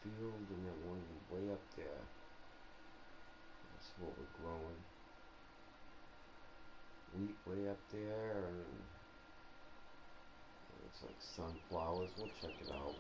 field, and then one way up there. That's what we're growing. Wheat way up there, and it looks like sunflowers. We'll check it out.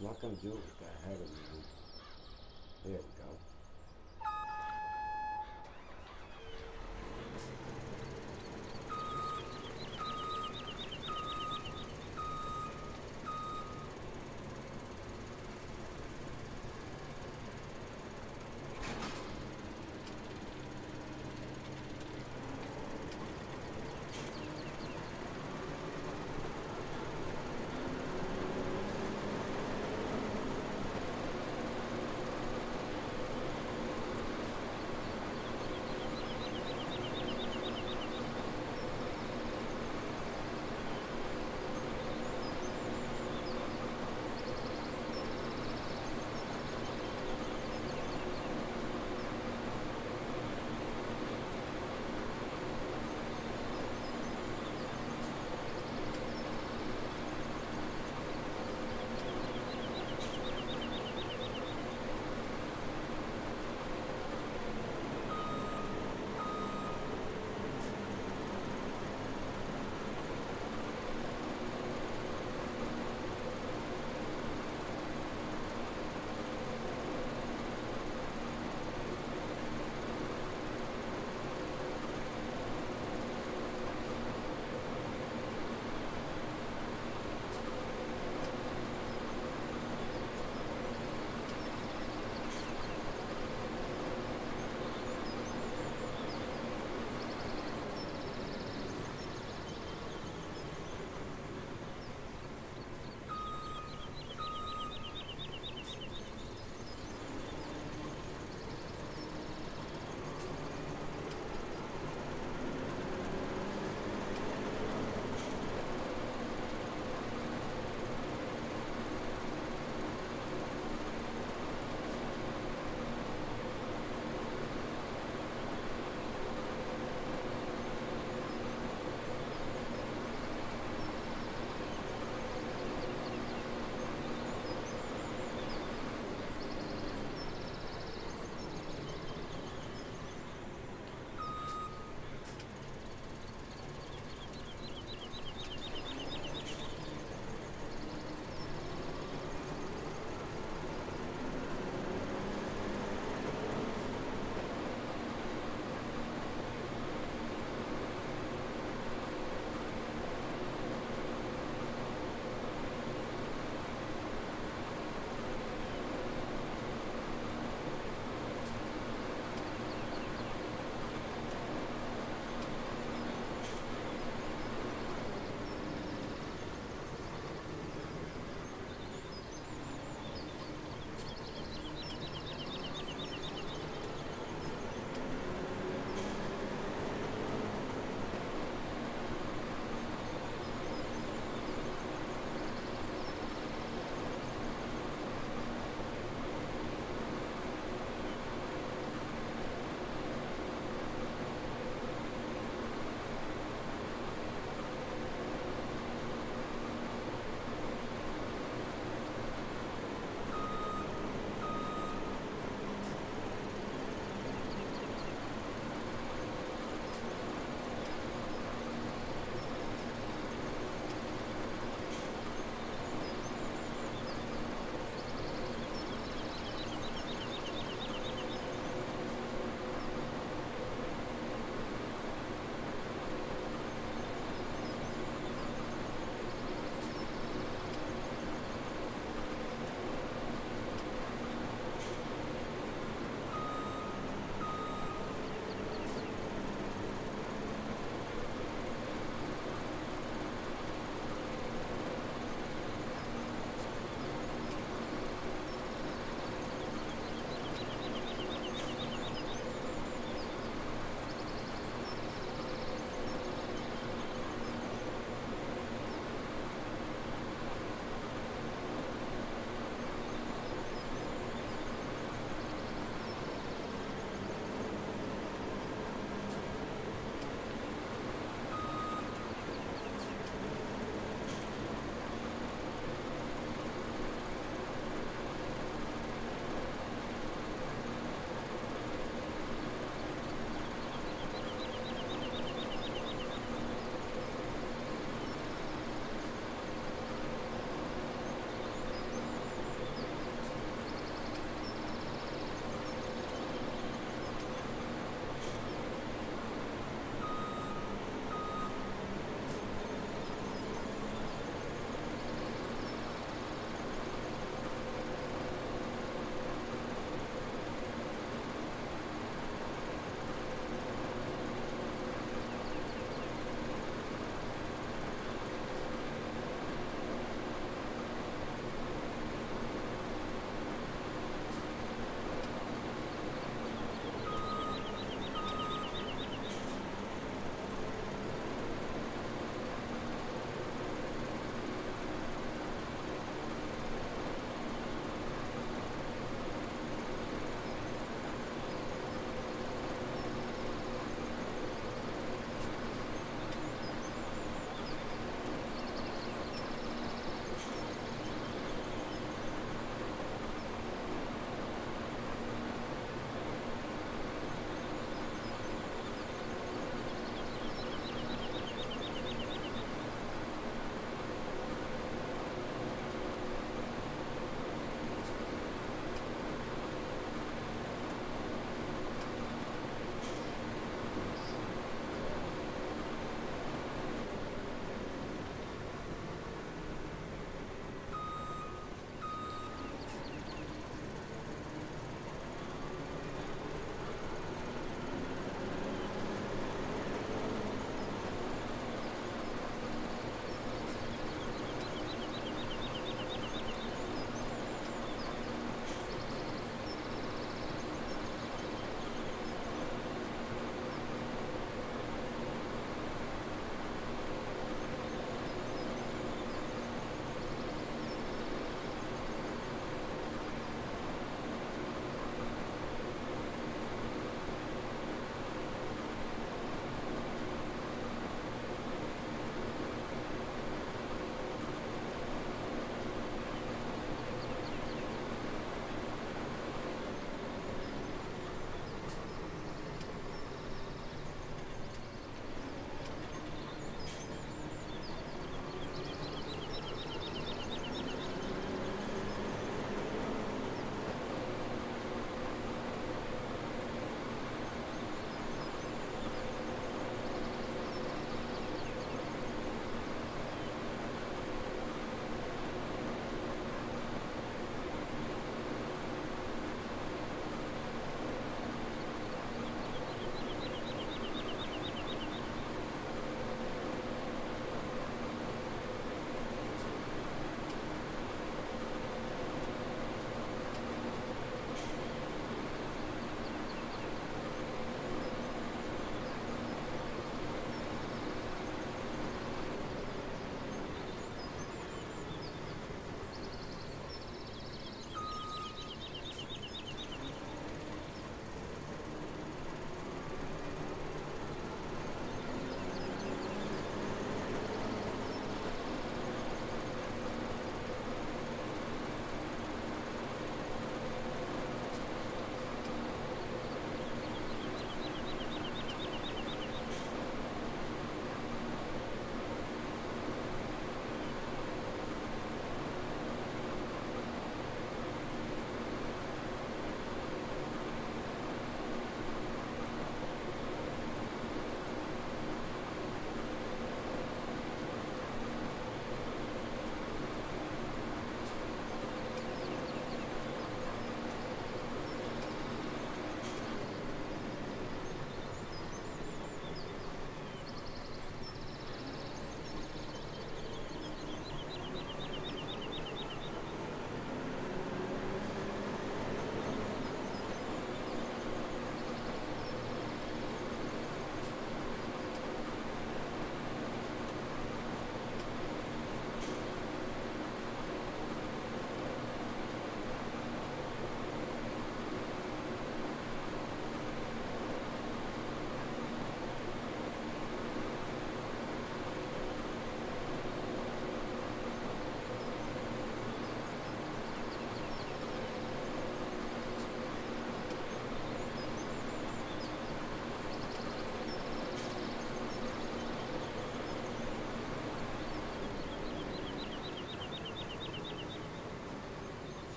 I'm not going to do it with that head of mine. There we go.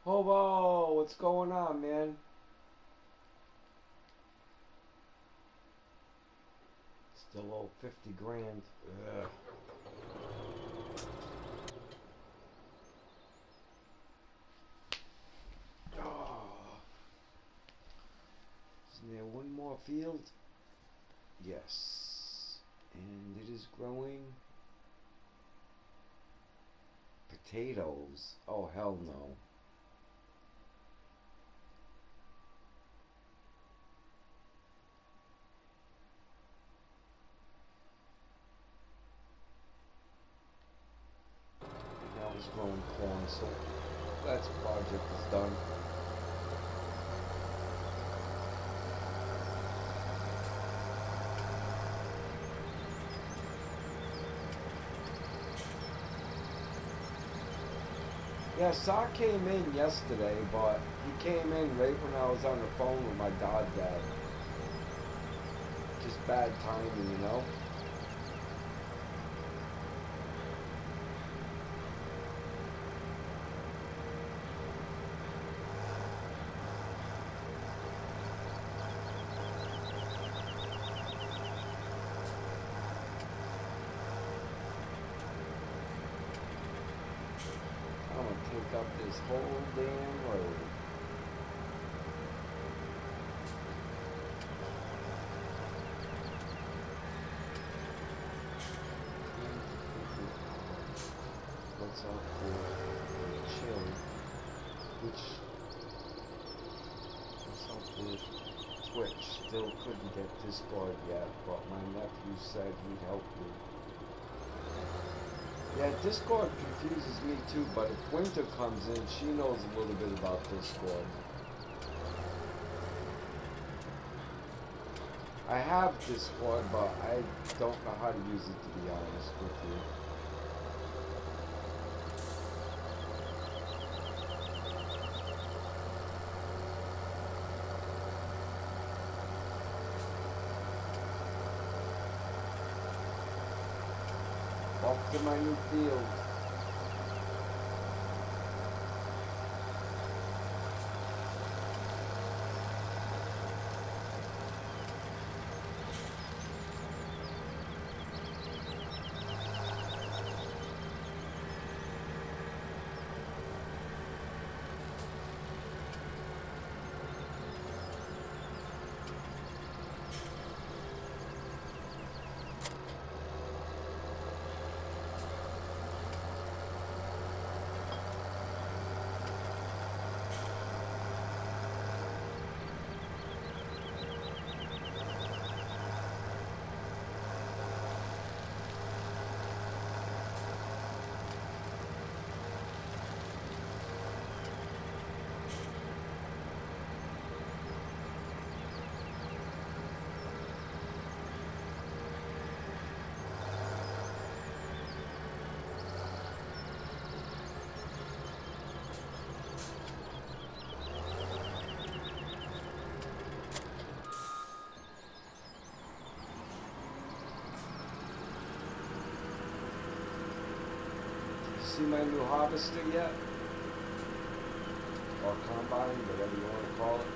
Hobo, what's going on, man? Still owe 50 grand. Ugh. Oh. Isn't there one more field? Yes. And it is growing potatoes. Oh, hell no. Now it's growing corn, so that project is done. Yeah, Saw came in yesterday, but he came in right when I was on the phone with my dad. Just bad timing, you know? I'm gonna take up this whole damn road. What's up with Chill? What's up with Twitch? Still couldn't get Discord yet, but my nephew said he'd help me. Yeah, Discord confuses me too, but if Winter comes in, she knows a little bit about Discord. I have Discord, but I don't know how to use it, to be honest with you. Off to my new field. See my new harvester yet? Or combine, whatever you want to call it.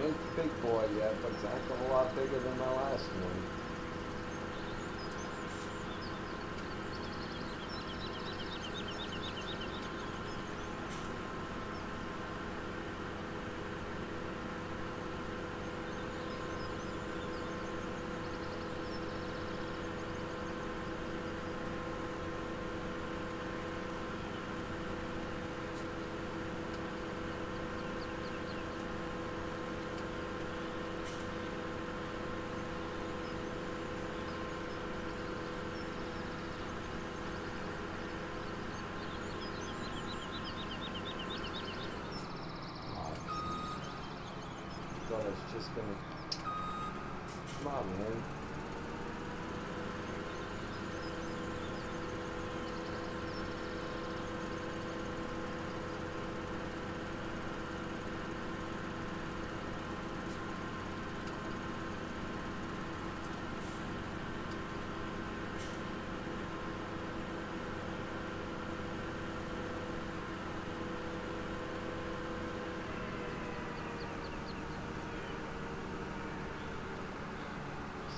It ain't the big boy yet, but it's acting a lot bigger than my last one. Thought I was just gonna... Come on, man.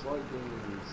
Soybeans.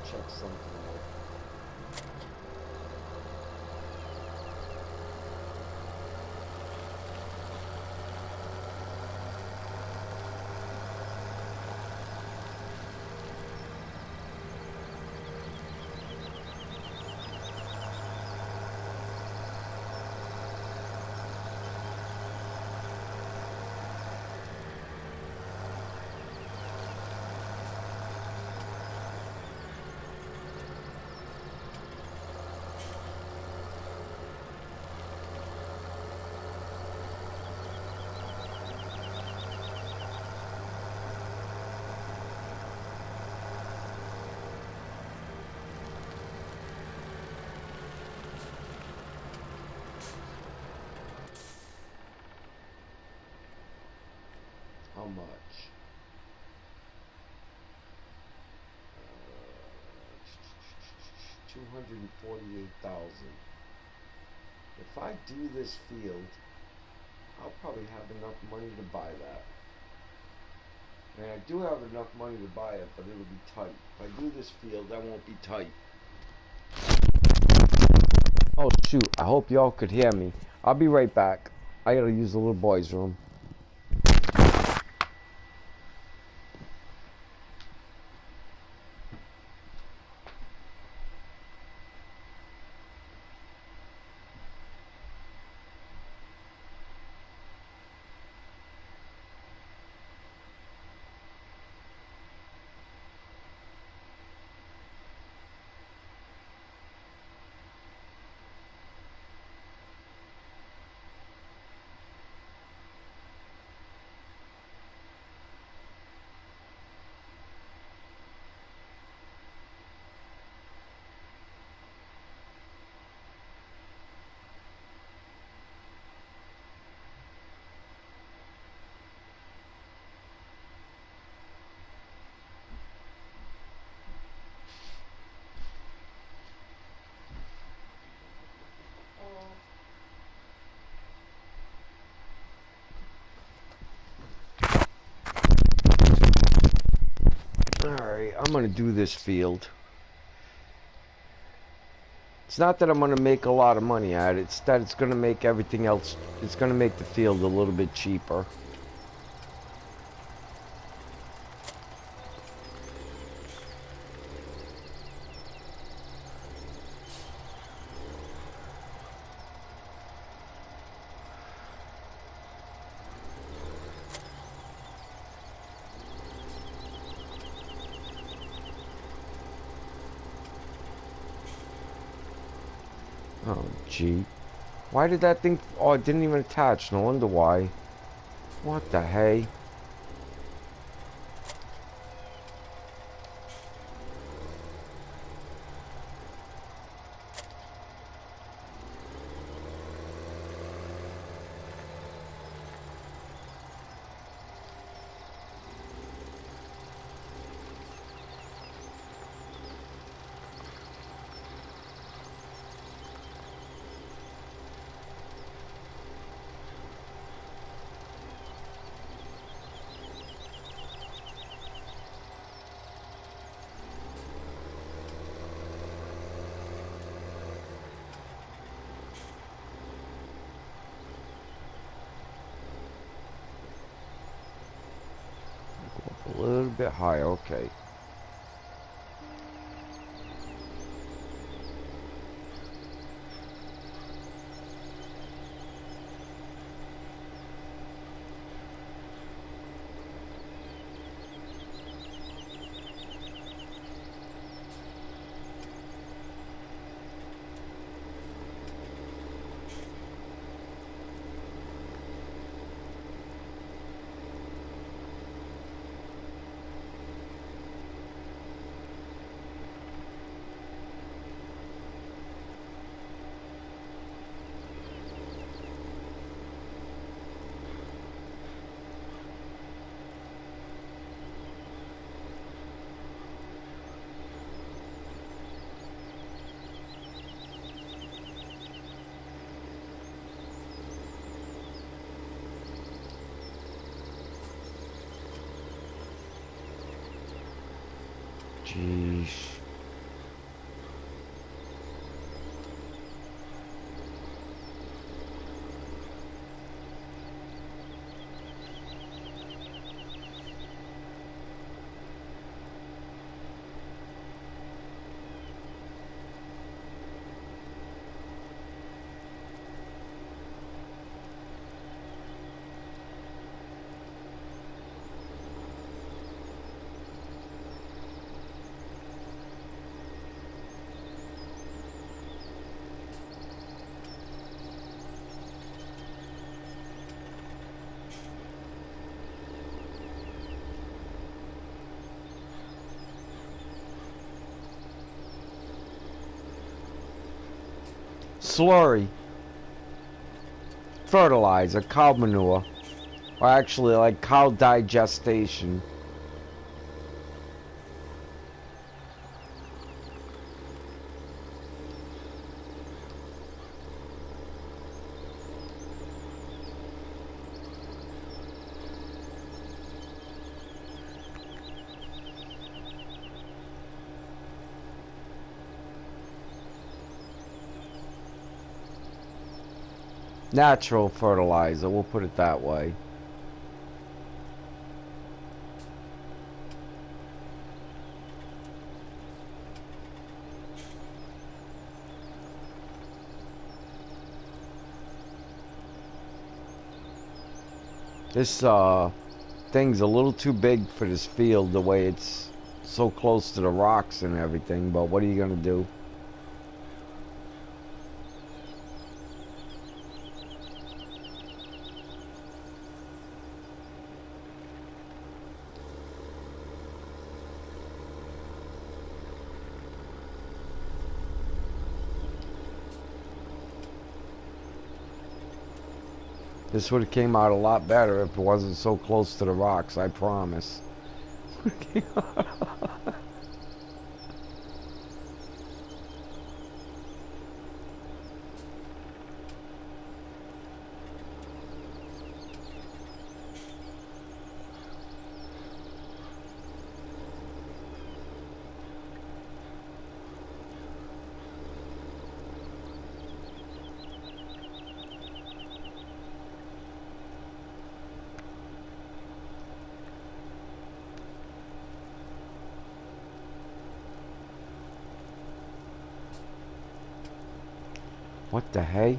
Check something out. How much? 248,000. If I do this field, I'll probably have enough money to buy that. And I do have enough money to buy it, but it'll be tight. If I do this field, that won't be tight. Oh shoot, I hope y'all could hear me. I'll be right back. I gotta use the little boy's room. Alright, I'm gonna do this field. It's not that I'm gonna make a lot of money at it, it's that it's gonna make everything else, it's gonna make the field a little bit cheaper. Oh, gee. Why did that thing... Oh, it didn't even attach. No wonder why. What the hey? A little bit higher, okay. Jeez. Slurry. Fertilizer, cow manure. Or actually like cow digestation. Natural fertilizer, we'll put it that way. This thing's a little too big for this field the way it's so close to the rocks and everything, but what are you gonna do? This would have came out a lot better if it wasn't so close to the rocks, I promise. What the hey?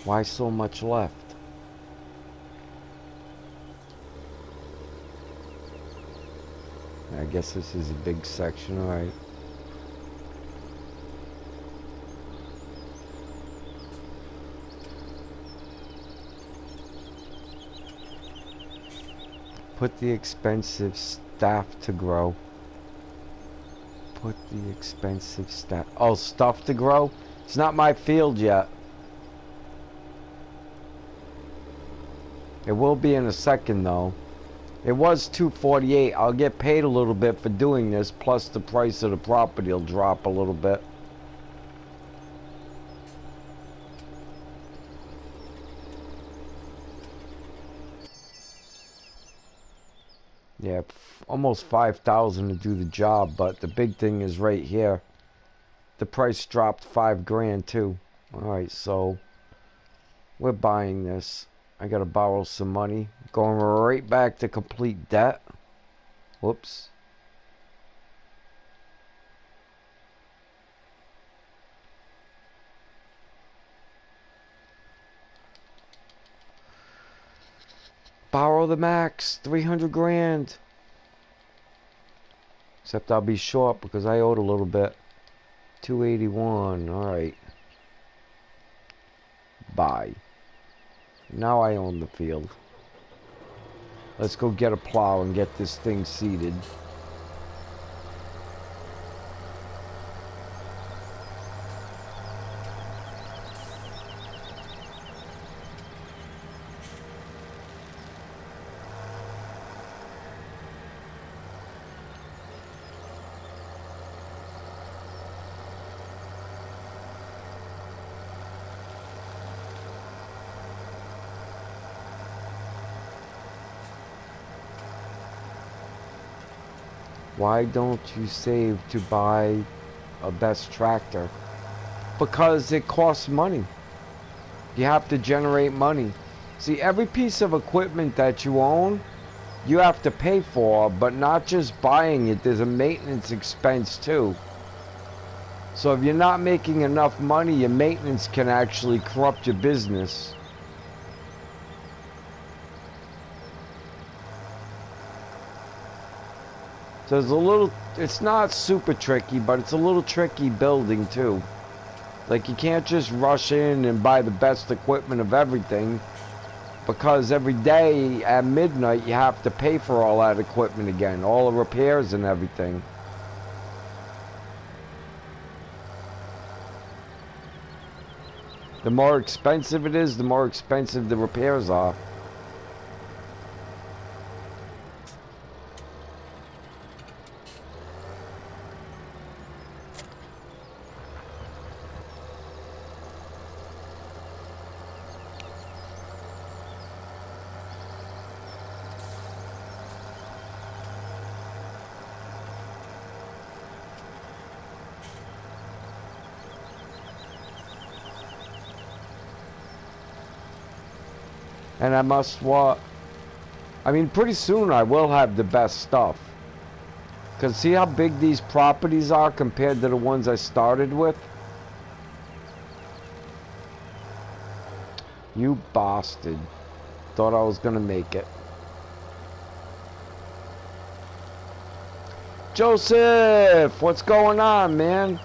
Why so much left? I guess this is a big section, alright. Put the expensive staff to grow. Put the expensive stuff. Oh, stuff to grow? It's not my field yet. It will be in a second though. It was $248. I'll get paid a little bit for doing this, plus the price of the property will drop a little bit. Yeah, almost 5,000 to do the job, but the big thing is right here. The price dropped 5 grand too. Alright, so we're buying this. I gotta borrow some money. Going right back to complete debt. Whoops. Borrow the max, 300 grand. Except I'll be short because I owed a little bit. 281, alright. Buy. Now I own the field. Let's go get a plow and get this thing seeded. Why don't you save to buy a best tractor? Because it costs money. You have to generate money. See, every piece of equipment that you own, you have to pay for, but not just buying it. There's a maintenance expense too. So if you're not making enough money, your maintenance can actually corrupt your business. So there's a little, it's not super tricky, but it's a little tricky building too. Like, you can't just rush in and buy the best equipment of everything, because every day at midnight you have to pay for all that equipment again, all the repairs and everything. The more expensive it is, the more expensive the repairs are. And I must I mean, pretty soon I will have the best stuff. Because see how big these properties are compared to the ones I started with? You bastard. Thought I was gonna make it. Joseph! What's going on, man?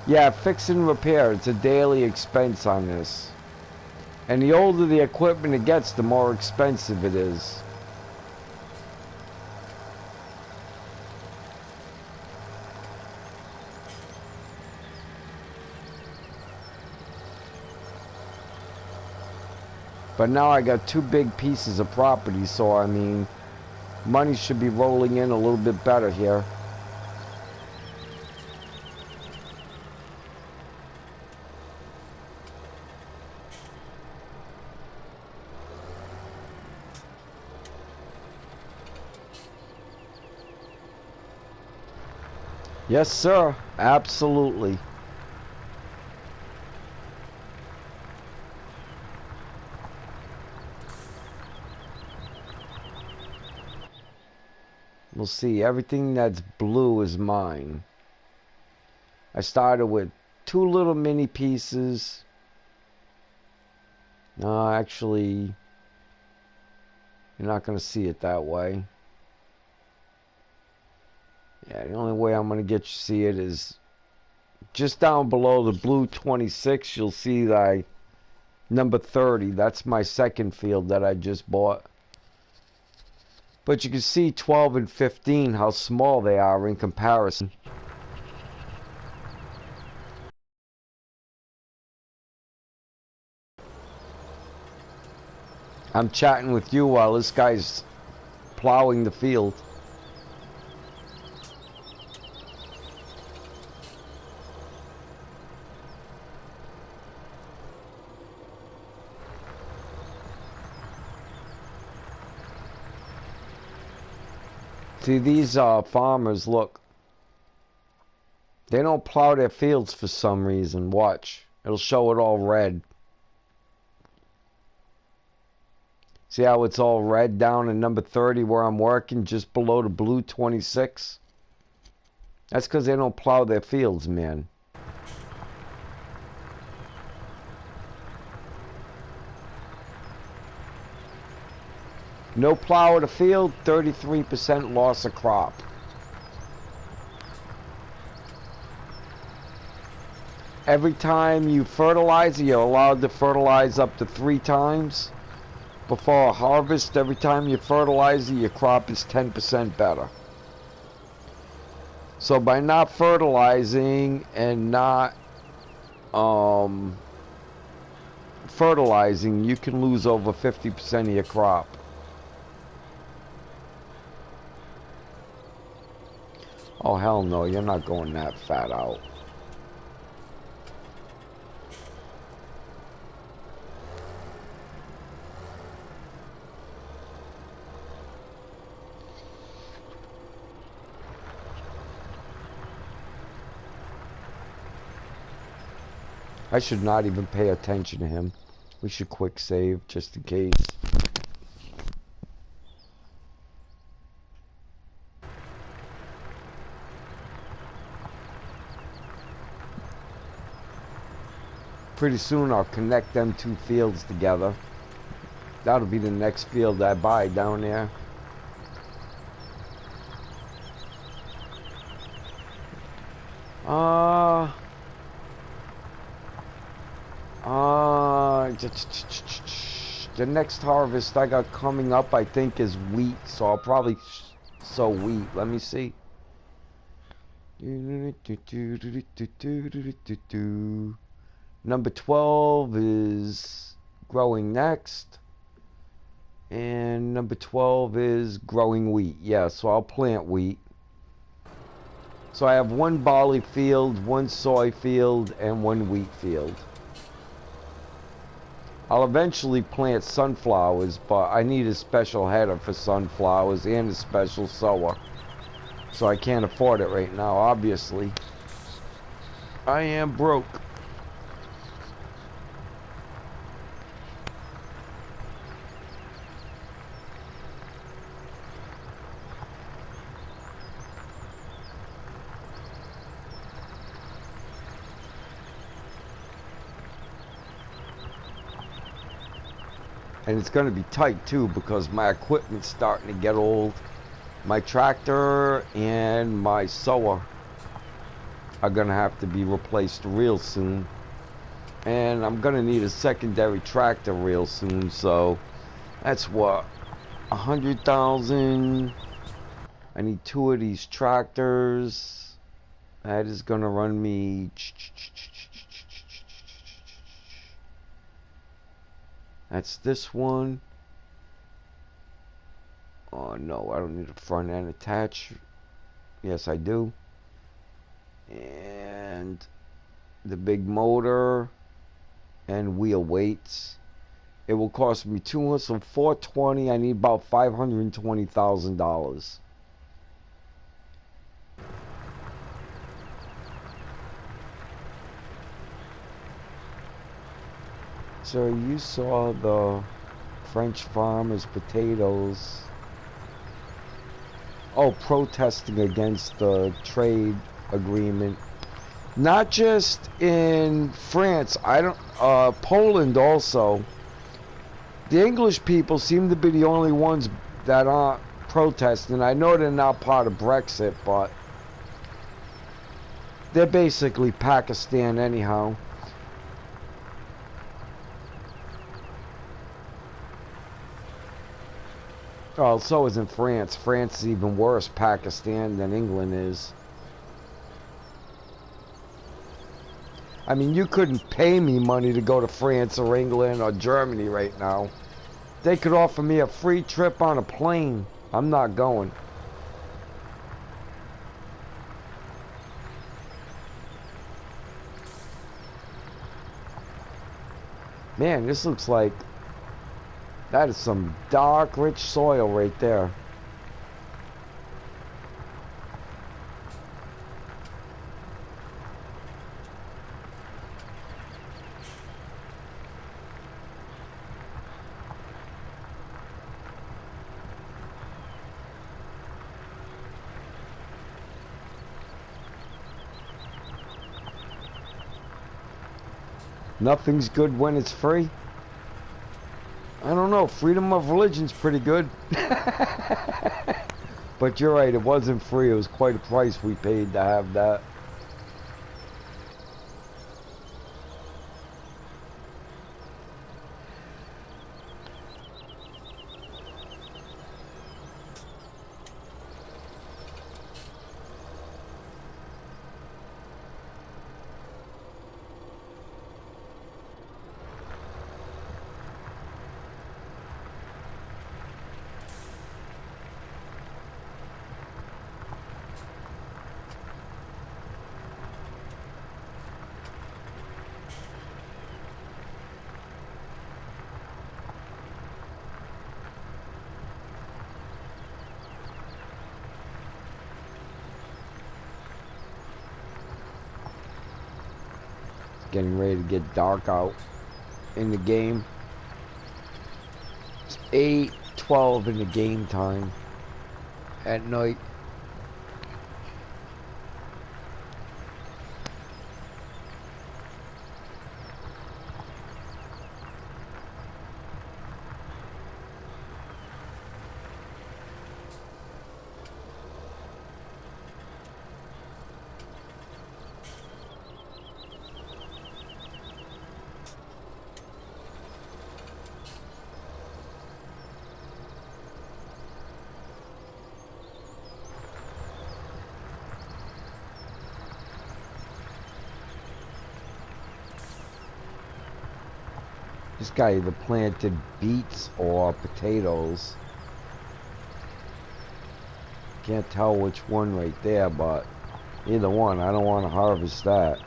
Yeah, fix and repair. It's a daily expense on this. And the older the equipment it gets, the more expensive it is. But now I got two big pieces of property, so I mean, money should be rolling in a little bit better here. Yes, sir. Absolutely. We'll see. Everything that's blue is mine. I started with two little mini pieces. No, actually, you're not going to see it that way. Yeah, the only way I'm going to get you to see it is just down below the blue 26. You'll see that number 30. That's my second field that I just bought. But you can see 12 and 15, how small they are in comparison. I'm chatting with you while this guy's plowing the field. See, these farmers, look. They don't plow their fields for some reason. Watch. It'll show it all red. See how it's all red down in number 30 where I'm working, just below the blue 26? That's because they don't plow their fields, man. No plow of the field, 33% loss of crop. Every time you fertilize, you're allowed to fertilize up to 3 times. Before a harvest, every time you fertilize, your crop is 10% better. So by not fertilizing and not fertilizing, you can lose over 50% of your crop. Oh, hell no, you're not going that fat out. I should not even pay attention to him. We should quick save just in case. Pretty soon I'll connect them two fields together. That'll be the next field I buy down there. The next harvest I got coming up, I think, is wheat, so I'll probably sow wheat. Let me see. Number 12 is growing next. And number 12 is growing wheat. Yeah, so I'll plant wheat. So I have one barley field, one soy field, and one wheat field. I'll eventually plant sunflowers, but I need a special header for sunflowers and a special sower. So I can't afford it right now, obviously. I am broke. And it's going to be tight too because my equipment's starting to get old. My tractor and my sower are going to have to be replaced real soon. And I'm going to need a secondary tractor real soon. So that's what, 100,000. I need 2 of these tractors. That is going to run me... That's this one. Oh no, I don't need a front end attach. Yes, I do. And the big motor and wheel weights. It will cost me $420. I need about $520,000. So you saw the French farmers' potatoes. Oh, protesting against the trade agreement. Not just in France. Poland also. The English people seem to be the only ones that aren't protesting. I know they're not part of Brexit, but they're basically Pakistan anyhow. Oh, so is in France. France is even worse, Pakistan, than England is. I mean, you couldn't pay me money to go to France or England or Germany right now. They could offer me a free trip on a plane. I'm not going. Man, this looks like... That is some dark, rich soil right there. Nothing's good when it's free. I don't know, freedom of religion's pretty good. But you're right, it wasn't free. It was quite a price we paid to have that. getting ready to get dark out in the game. It's 8:12 in the game time at night. This guy either planted beets or potatoes. Can't tell which one right there, but either one, I don't want to harvest that.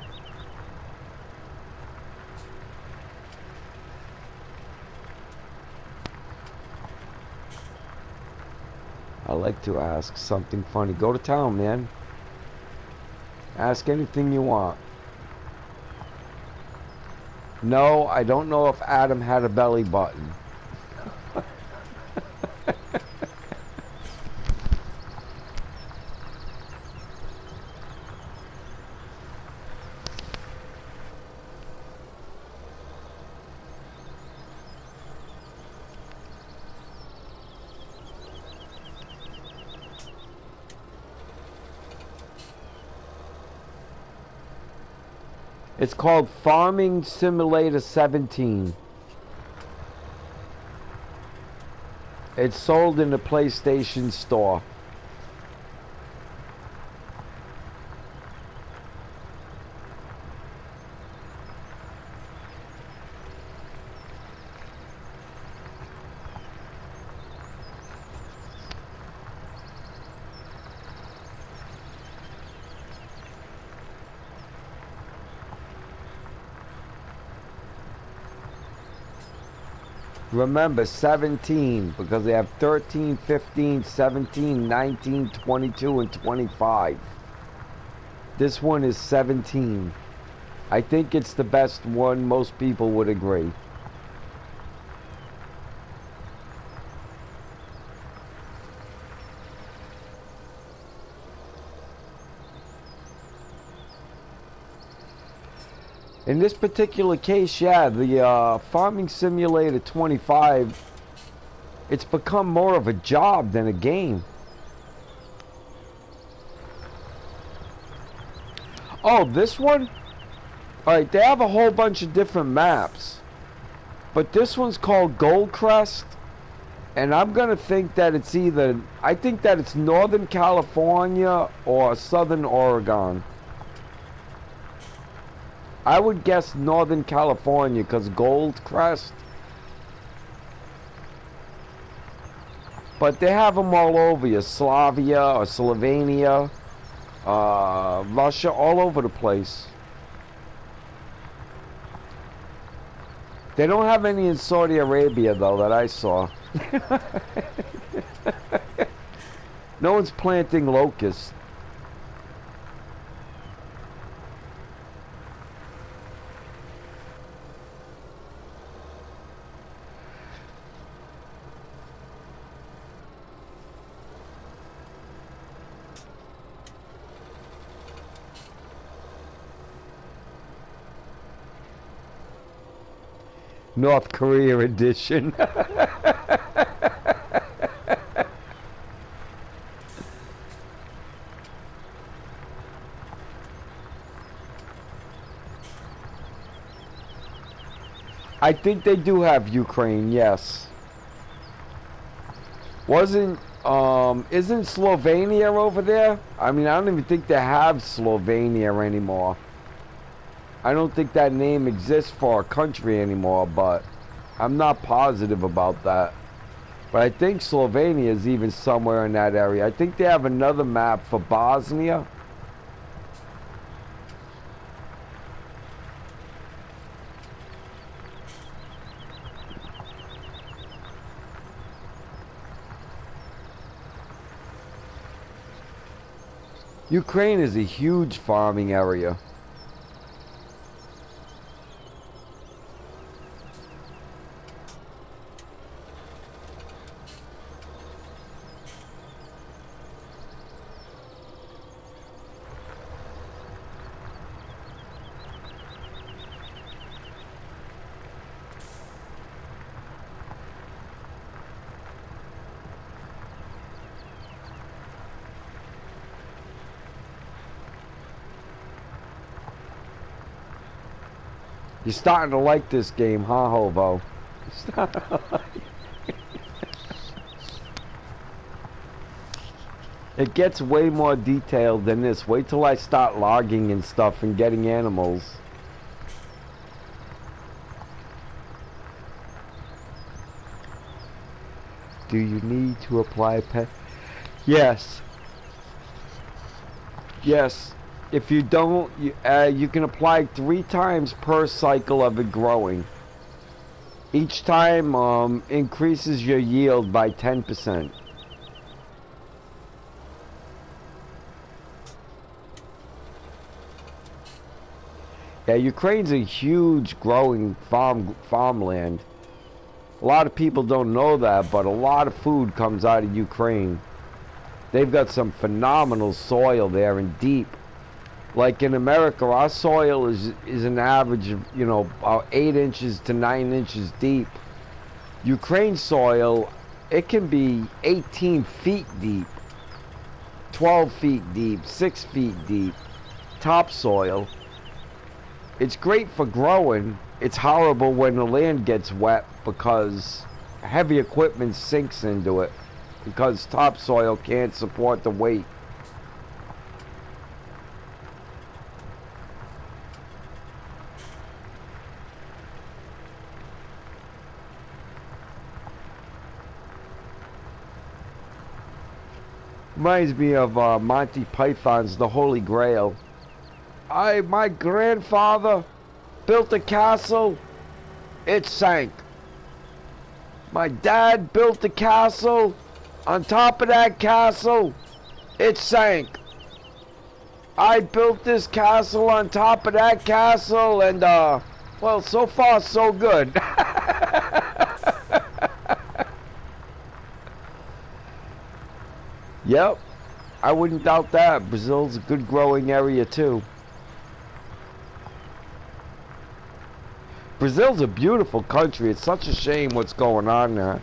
I like to ask something funny. Go to town, man. Ask anything you want. No, I don't know if Adam had a belly button. It's called Farming Simulator 17. It's sold in the PlayStation Store. Remember, 17, because they have 13, 15, 17, 19, 22, and 25. This one is 17. I think it's the best one. Most people would agree. In this particular case, yeah, the Farming Simulator 25, it's become more of a job than a game. Oh, this one? Alright, they have a whole bunch of different maps. But this one's called Goldcrest. And I'm going to think that it's either, I think that it's Northern California or Southern Oregon. I would guess Northern California, because Goldcrest. But they have them all over. Yugoslavia or Slovenia, Russia, all over the place. They don't have any in Saudi Arabia, though, that I saw. No one's planting locusts. North Korea edition. I think they do have Ukraine, yes. Isn't Slovenia over there? I mean, I don't even think they have Slovenia anymore. I don't think that name exists for a country anymore, but I'm not positive about that. But I think Slovenia is even somewhere in that area. I think they have another map for Bosnia. Ukraine is a huge farming area. You're starting to like this game, huh, Hobo? It gets way more detailed than this. Wait till I start logging and stuff and getting animals. Do you need to apply pet? Yes. Yes. If you don't, you can apply 3 times per cycle of it growing. Each time increases your yield by 10%. Yeah, Ukraine's a huge growing farmland. A lot of people don't know that, but a lot of food comes out of Ukraine. They've got some phenomenal soil there and deep. Like in America, our soil is an average of, you know, about 8 inches to 9 inches deep. Ukraine soil, it can be 18 feet deep, 12 feet deep, 6 feet deep, topsoil. It's great for growing. It's horrible when the land gets wet because heavy equipment sinks into it because topsoil can't support the weight. Reminds me of Monty Python's The Holy Grail. My grandfather built a castle, it sank. My dad built a castle, on top of that castle, it sank. I built this castle on top of that castle, and well, so far so good. Yep, I wouldn't doubt that. Brazil's a good growing area too. Brazil's a beautiful country. It's such a shame what's going on there.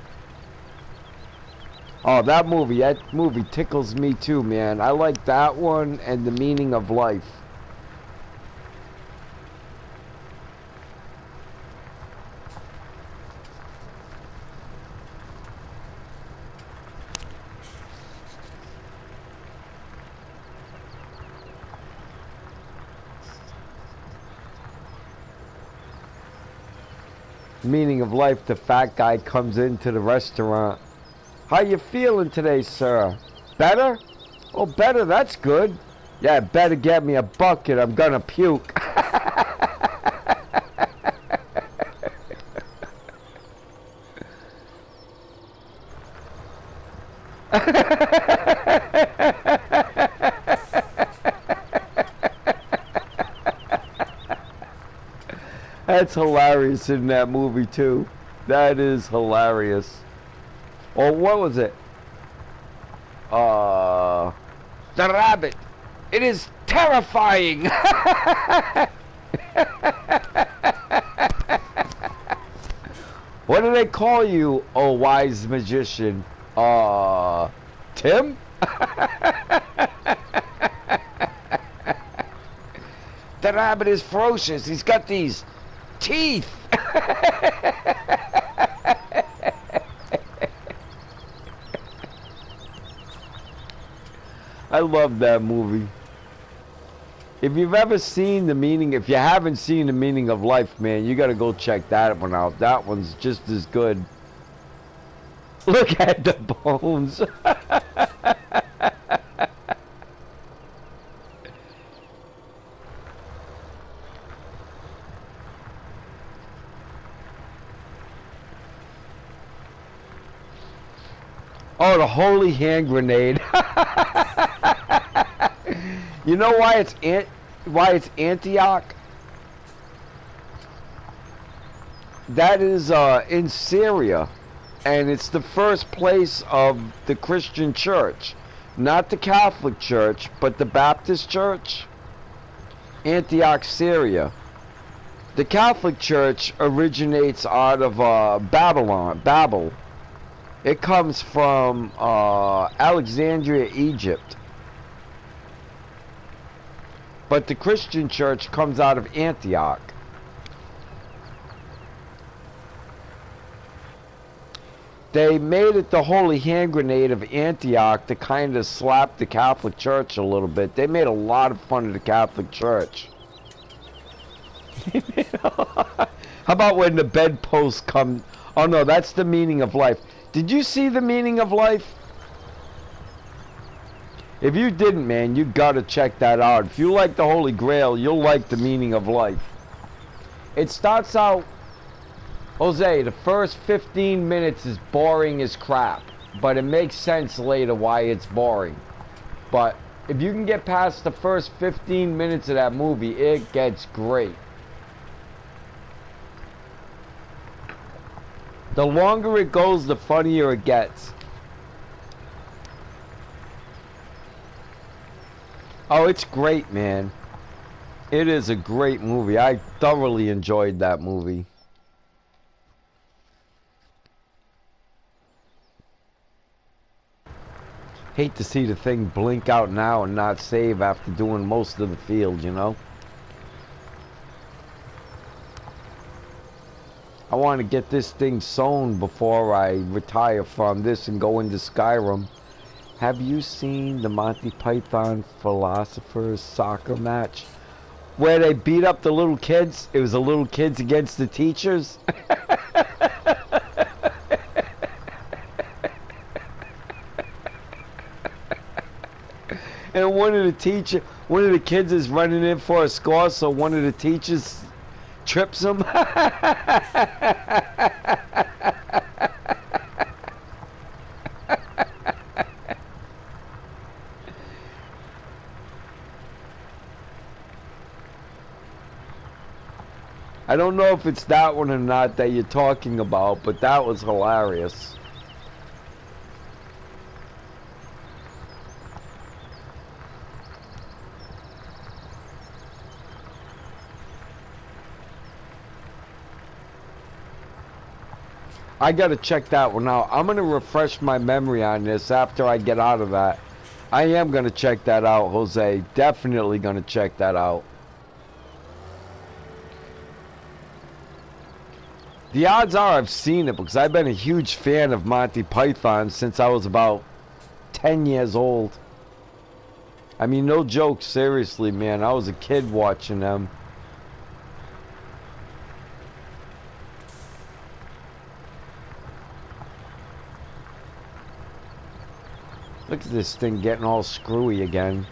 Oh, that movie tickles me too, man. I like that one and The Meaning of Life. Meaning of Life, the fat guy comes into the restaurant. How you feeling today, sir? Better? Oh, better, that's good. Yeah, better get me a bucket, I'm gonna puke. That's hilarious in that movie too. That is hilarious. Or what was it? The rabbit. It is terrifying. What do they call you, oh wise magician? Tim? The rabbit is ferocious. He's got these teeth. I love that movie. If you've ever seen if you haven't seen The Meaning of Life, man, you gotta go check that one out. That one's just as good. Look at the bones. Oh, the holy hand grenade. You know why it's Antioch? That is in Syria, and it's the first place of the Christian church, not the Catholic Church, but the Baptist Church. Antioch, Syria. The Catholic Church originates out of Babel. It comes from Alexandria, Egypt. But the Christian church comes out of Antioch. They made it the holy hand grenade of Antioch to kind of slap the Catholic Church a little bit. They made a lot of fun of the Catholic Church. How about when the bedposts come? Oh no, that's the meaning of life. Did you see the meaning of life? If you didn't, man, you gotta check that out. If you like the Holy Grail, you'll like the meaning of life. It starts out, Jose, the first 15 minutes is boring as crap, but it makes sense later why it's boring. But if you can get past the first 15 minutes of that movie, it gets great. The longer it goes, the funnier it gets. Oh, it's great, man. It is a great movie. I thoroughly enjoyed that movie. Hate to see the thing blink out now and not save after doing most of the field, you know? I want to get this thing sewn before I retire from this and go into Skyrim. Have you seen the Monty Python Philosophers soccer match? Where they beat up the little kids? It was the little kids against the teachers. And one of the kids is running in for a score, so one of the teachers trips him. I don't know if it's that one or not that you're talking about, but that was hilarious. I gotta check that one out. I'm gonna refresh my memory on this after I get out of that. I am gonna check that out, Jose. Definitely gonna check that out. The odds are I've seen it because I've been a huge fan of Monty Python since I was about 10 years old. I mean, no joke, seriously, man. I was a kid watching them. Look at this thing getting all screwy again.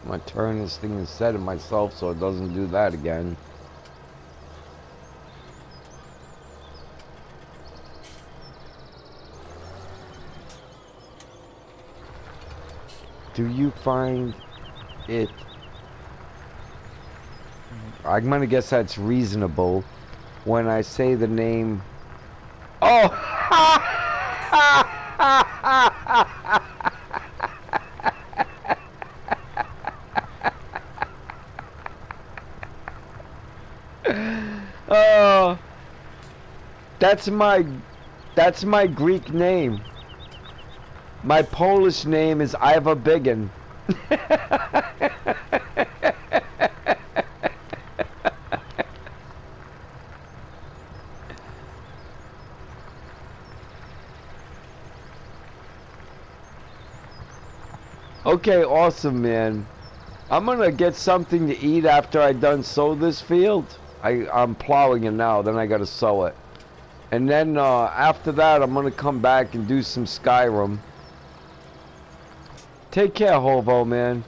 I'm gonna turn this thing instead of myself so it doesn't do that again. Do you find it... I'm gonna guess that's reasonable when I say the name... Oh! Oh, that's my Greek name. My Polish name is Iva Biggin. Okay, awesome, man. I'm gonna get something to eat after I done sow this field. I'm plowing it now, then I gotta sow it. And then after that, I'm gonna come back and do some Skyrim. Take care, Hobo, man.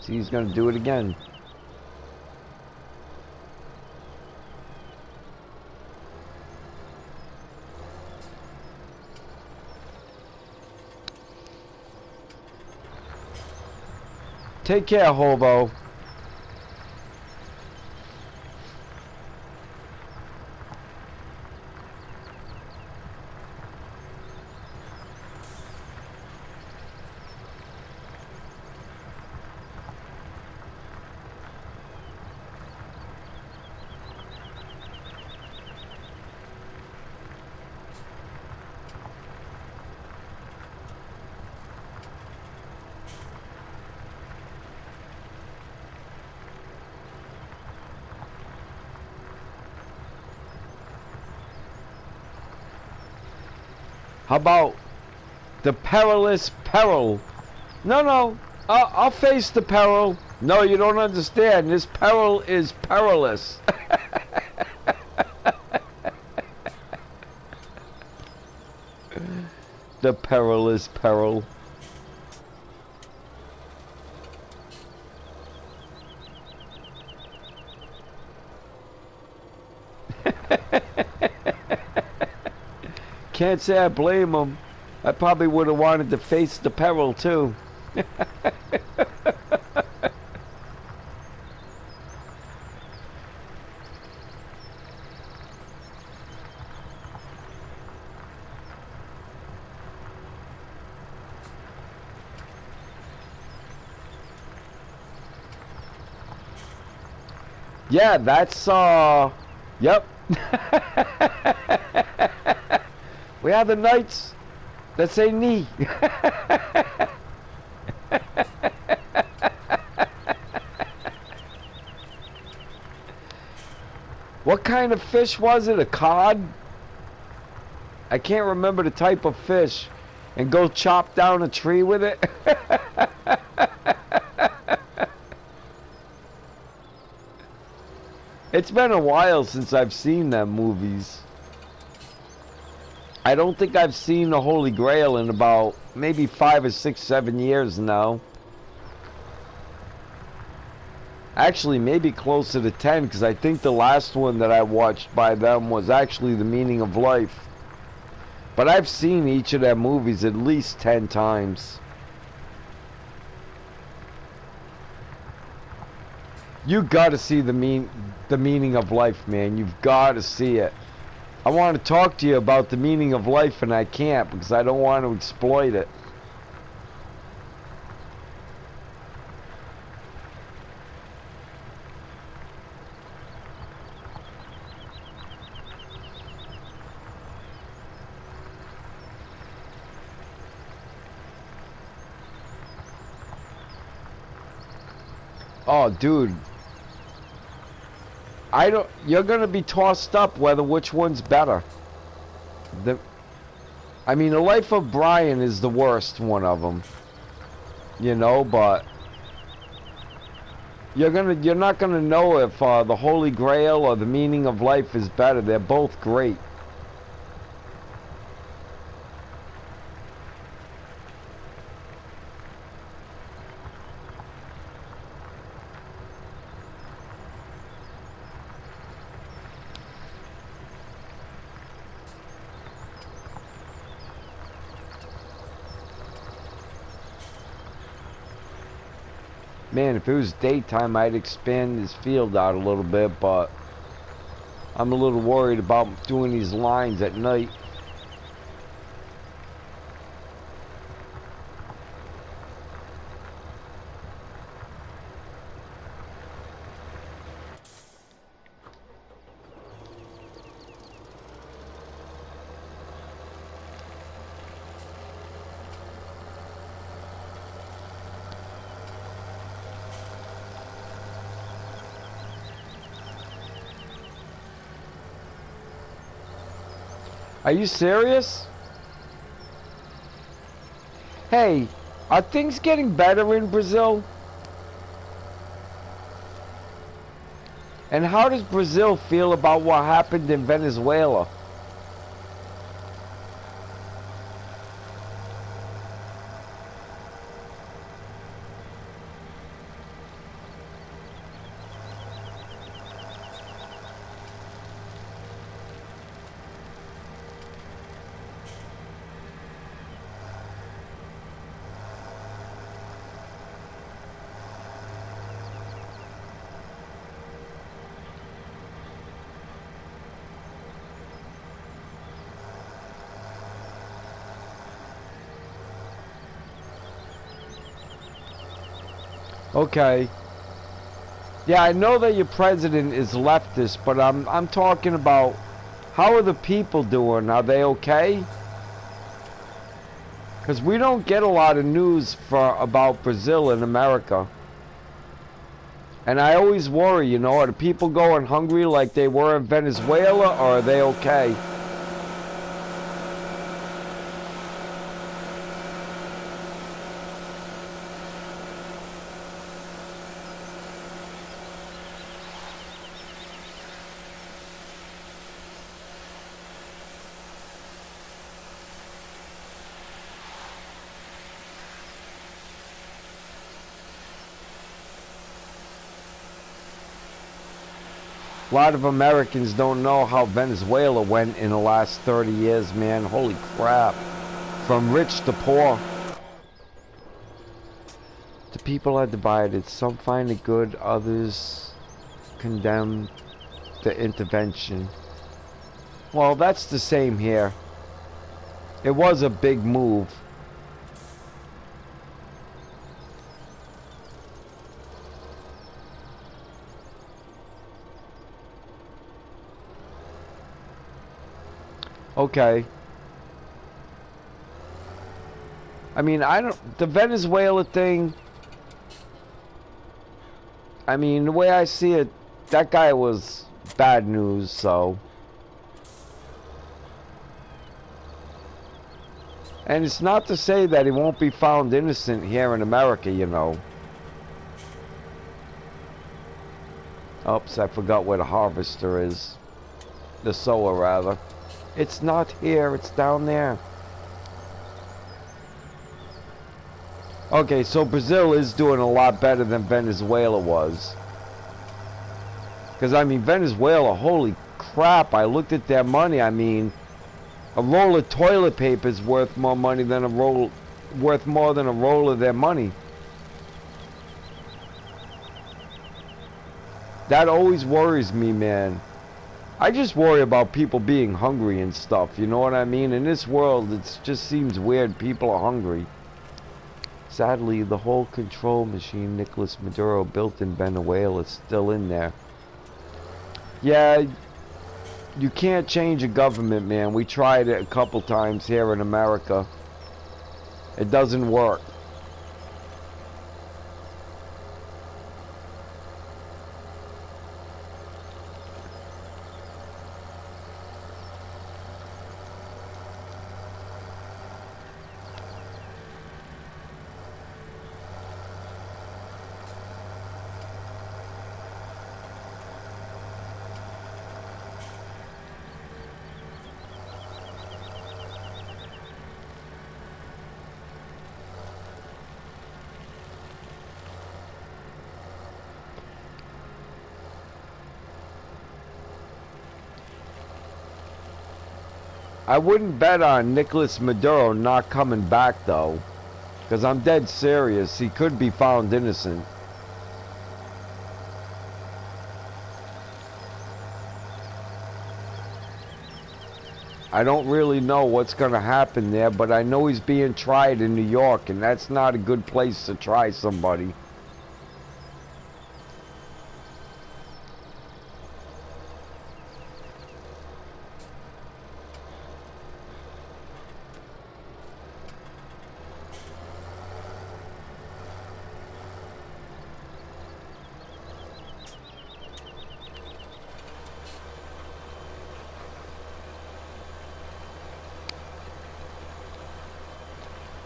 See, he's gonna do it again. Take care, hobo. How about the perilous peril? No, no, I'll face the peril. No, you don't understand. This peril is perilous. The perilous peril. Can't say I blame him. I probably would have wanted to face the peril too. Yeah, that's yep. We are the knights that say knee. What kind of fish was it? A cod? I can't remember the type of fish. And go chop down a tree with it? It's been a while since I've seen them movies. I don't think I've seen the Holy Grail in about maybe 5 or 6, 7 years now. Actually, maybe closer to 10, because I think the last one that I watched by them was actually The Meaning of Life. But I've seen each of their movies at least 10 times. You gotta see the Meaning of Life, man. You've gotta see it. I want to talk to you about the meaning of life, and I can't because I don't want to exploit it. Oh, dude. You're gonna be tossed up whether which one's better. I mean, The Life of Brian is the worst one of them. You know, but you're not gonna know if the Holy Grail or The Meaning of Life is better. They're both great. Man, if it was daytime, I'd expand this field out a little bit, but I'm a little worried about doing these lines at night. Are you serious? Hey, are things getting better in Brazil? And how does Brazil feel about what happened in Venezuela? Okay. Yeah, I know that your president is leftist, but I'm talking about how are the people doing? Are they okay? Because we don't get a lot of news about Brazil in America. And I always worry, you know, are the people going hungry like they were in Venezuela, or are they okay? A lot of Americans don't know how Venezuela went in the last 30 years, man. Holy crap. From rich to poor. The people are divided. Some find it good, others condemn the intervention. Well, that's the same here. It was a big move. Okay. I mean, the Venezuela thing, I mean, the way I see it, that guy was bad news, so. And it's not to say that he won't be found innocent here in America, you know. Oops, I forgot where the harvester is. The sower, rather. It's not here, it's down there. Okay, so Brazil is doing a lot better than Venezuela was. Because, I mean, Venezuela, holy crap, I looked at their money. I mean, a roll of toilet paper is worth more money than worth more than a roll of their money. That always worries me, man. I just worry about people being hungry and stuff, you know what I mean? In this world, it just seems weird people are hungry. Sadly, the whole control machine Nicolas Maduro built in Venezuela is still in there. Yeah, you can't change a government, man. We tried it a couple times here in America. It doesn't work. I wouldn't bet on Nicolas Maduro not coming back, though. Because I'm dead serious. He could be found innocent. I don't really know what's going to happen there, but I know he's being tried in New York, and that's not a good place to try somebody.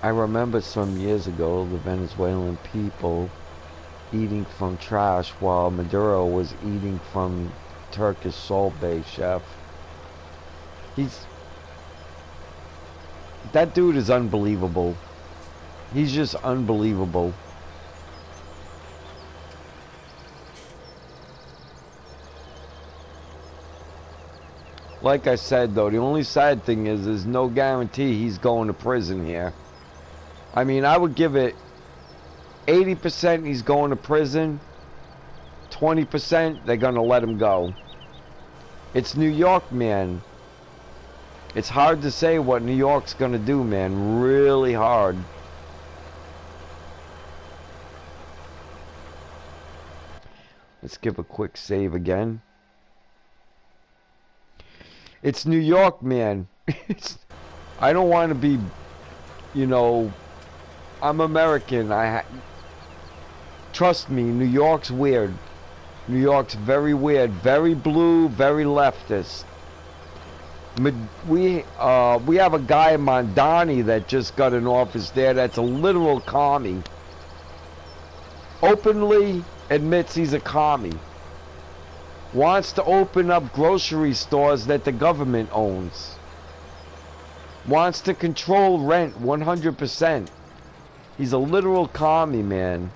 I remember some years ago the Venezuelan people eating from trash while Maduro was eating from Turkish Salt Bay chef. That dude is unbelievable. He's just unbelievable. Like I said, though, the only sad thing is there's no guarantee he's going to prison here. I mean, I would give it 80% he's going to prison, 20% they're going to let him go. It's New York, man. It's hard to say what New York's going to do, man. Really hard. Let's give a quick save again. It's New York, man. I don't want to be, you know, I'm American. Trust me, New York's weird. New York's very weird, very blue, very leftist. We have a guy in Mondani that just got an office there that's a literal commie. Openly admits he's a commie. Wants to open up grocery stores that the government owns. Wants to control rent 100%. He's a literal commie, man.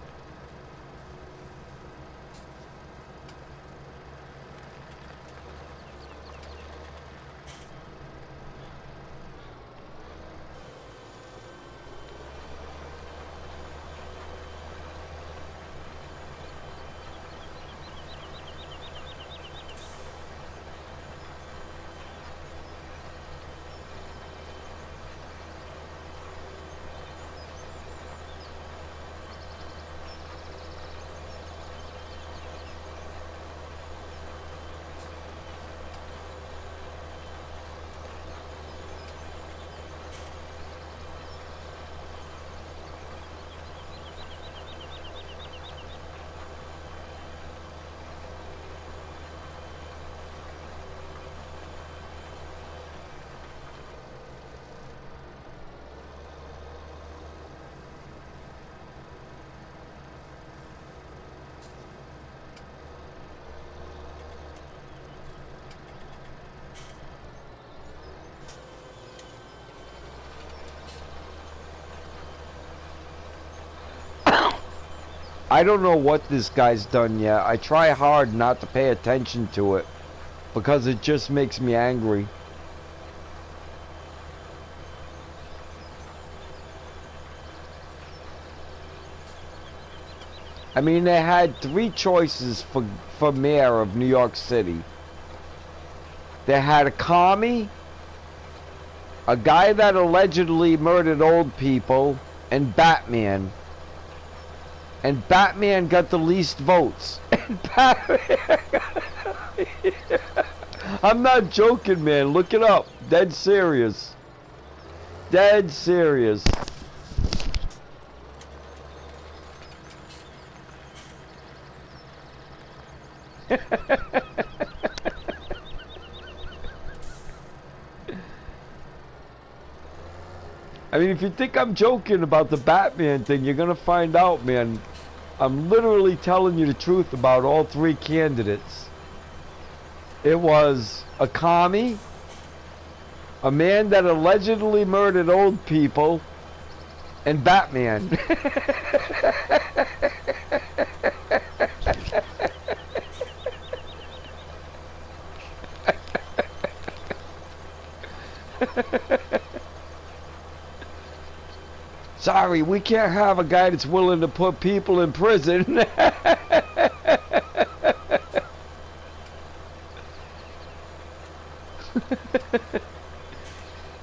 I don't know what this guy's done yet. I try hard not to pay attention to it because it just makes me angry. I mean, they had 3 choices for mayor of New York City. They had a commie, a guy that allegedly murdered old people, and Batman. And Batman got the least votes. And Batman I'm not joking, man. Look it up. Dead serious. Dead serious. I mean, if you think I'm joking about the Batman thing, you're gonna find out, man. I'm literally telling you the truth about all 3 candidates. It was a commie, a man that allegedly murdered old people, and Batman. Sorry, we can't have a guy that's willing to put people in prison.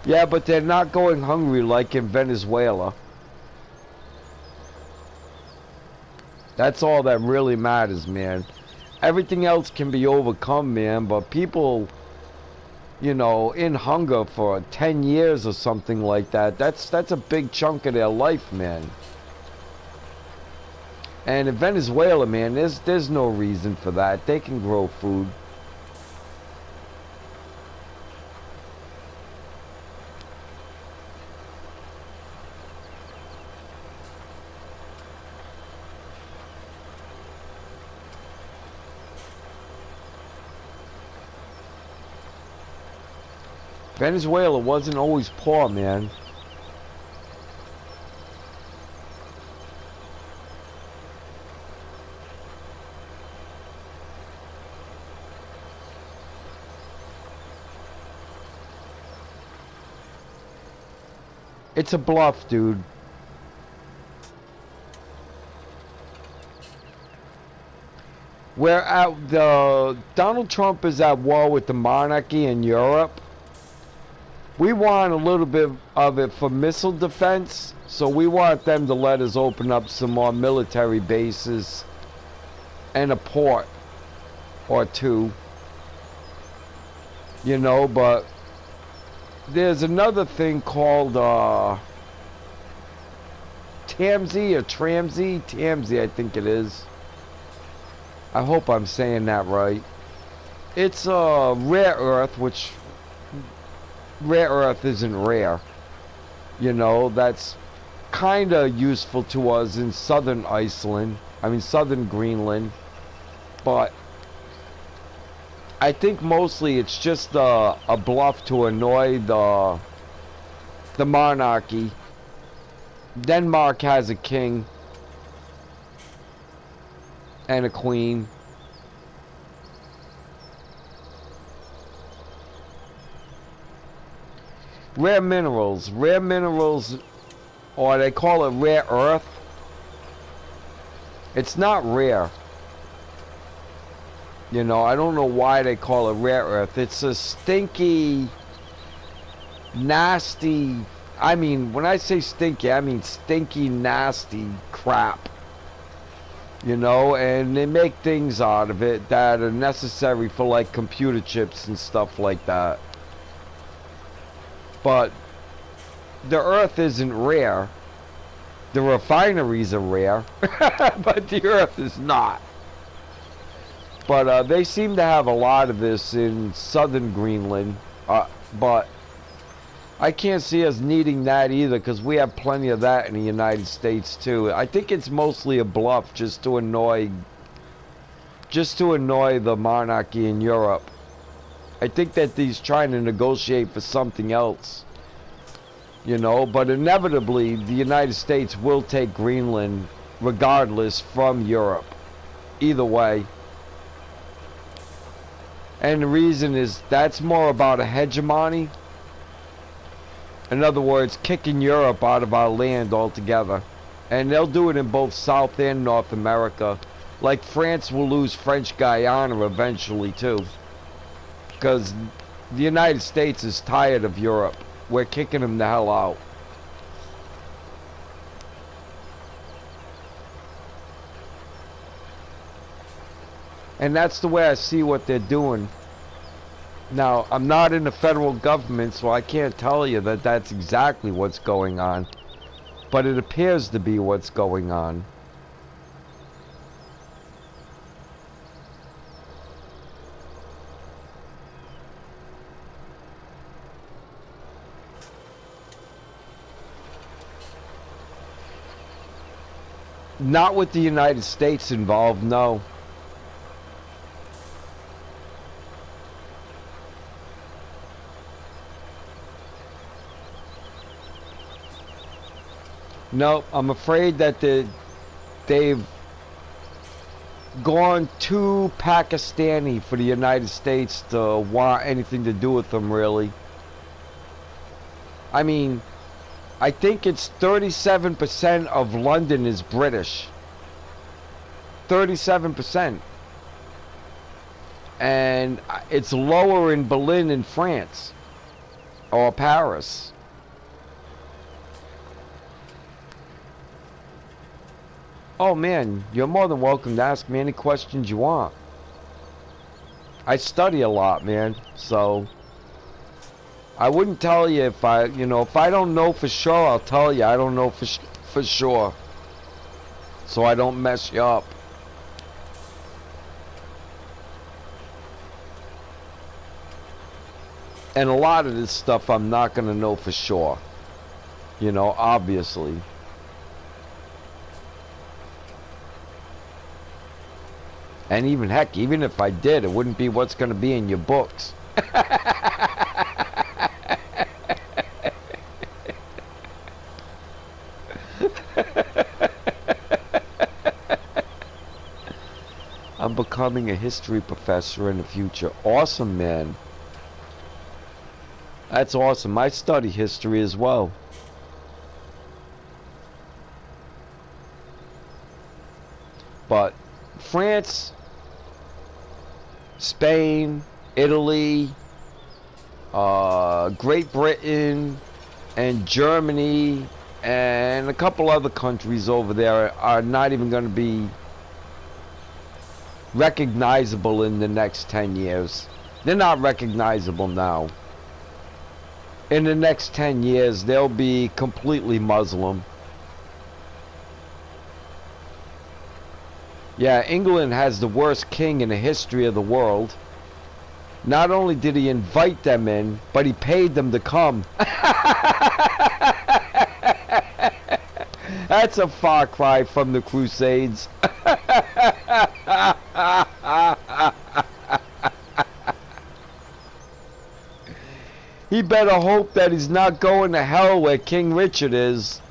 Yeah, but they're not going hungry like in Venezuela. That's all that really matters, man. Everything else can be overcome, man, but people, you know, in hunger for 10 years or something like that, that's a big chunk of their life, man. And in Venezuela, man, there's no reason for that. They can grow food. Venezuela wasn't always poor, man. It's a bluff, dude. Donald Trump is at war with the monarchy in Europe. We want a little bit of it for missile defense, so we want them to let us open up some more military bases and a port or two, you know. But there's another thing called Tamsy or Tramsy, Tamsy I think it is. I hope I'm saying that right. It's rare earth, which rare earth isn't rare. You know, that's kind of useful to us in southern Iceland. I mean, southern Greenland. But I think mostly it's just a bluff to annoy the monarchy. Denmark has a king and a queen. Rare minerals, or they call it rare earth. It's not rare. You know, I don't know why they call it rare earth. It's a stinky, nasty, I mean, when I say stinky, I mean stinky, nasty crap. You know, and they make things out of it that are necessary for like computer chips and stuff like that. But the earth isn't rare. The refineries are rare, but the earth is not. But they seem to have a lot of this in southern Greenland. But I can't see us needing that either, because we have plenty of that in the United States too. I think it's mostly a bluff just to annoy the monarchy in Europe. I think that he's trying to negotiate for something else. You know, but inevitably the United States will take Greenland regardless from Europe. Either way. And the reason is that's more about a hegemony. In other words, kicking Europe out of our land altogether. And they'll do it in both South and North America. Like France will lose French Guiana eventually too. Because the United States is tired of Europe. We're kicking them the hell out. And that's the way I see what they're doing. Now, I'm not in the federal government, so I can't tell you that that's exactly what's going on. But it appears to be what's going on. Not with the United States involved, no. No, I'm afraid that they've gone too Pakistani for the United States to want anything to do with them, really. I mean, I think it's 37% of London is British. 37%. And it's lower in Berlin in France. Or Paris. Oh man, you're more than welcome to ask me any questions you want. I study a lot, man, so I wouldn't tell you if I don't know for sure, I'll tell you I don't know for sure. So I don't mess you up. And a lot of this stuff I'm not going to know for sure. You know, obviously. And even heck, even if I did, it wouldn't be what's going to be in your books. I'm becoming a history professor in the future. Awesome, man. That's awesome. I study history as well. But France, Spain, Italy, Great Britain, and Germany, and a couple other countries over there are not even going to be recognizable in the next 10 years. They're not recognizable now. In the next 10 years, they'll be completely Muslim. Yeah, England has the worst king in the history of the world. Not only did he invite them in, but he paid them to come. That's a far cry from the Crusades. He better hope that he's not going to hell where King Richard is.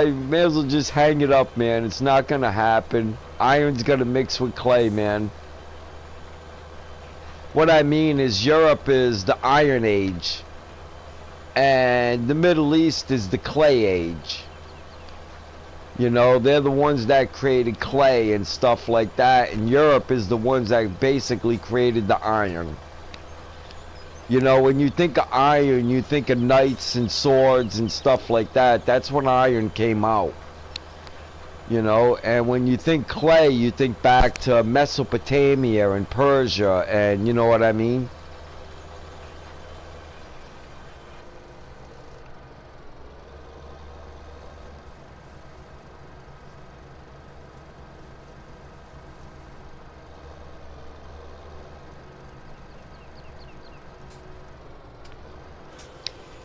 You may as well just hang it up, man. It's not gonna happen. Iron's gonna mix with clay, man. What I mean is Europe is the Iron Age. And the Middle East is the Clay Age. You know, they're the ones that created clay and stuff like that. And Europe is the ones that basically created the iron. You know, when you think of iron, you think of knights and swords and stuff like that. That's when iron came out. You know, and when you think clay, you think back to Mesopotamia and Persia, and you know what I mean?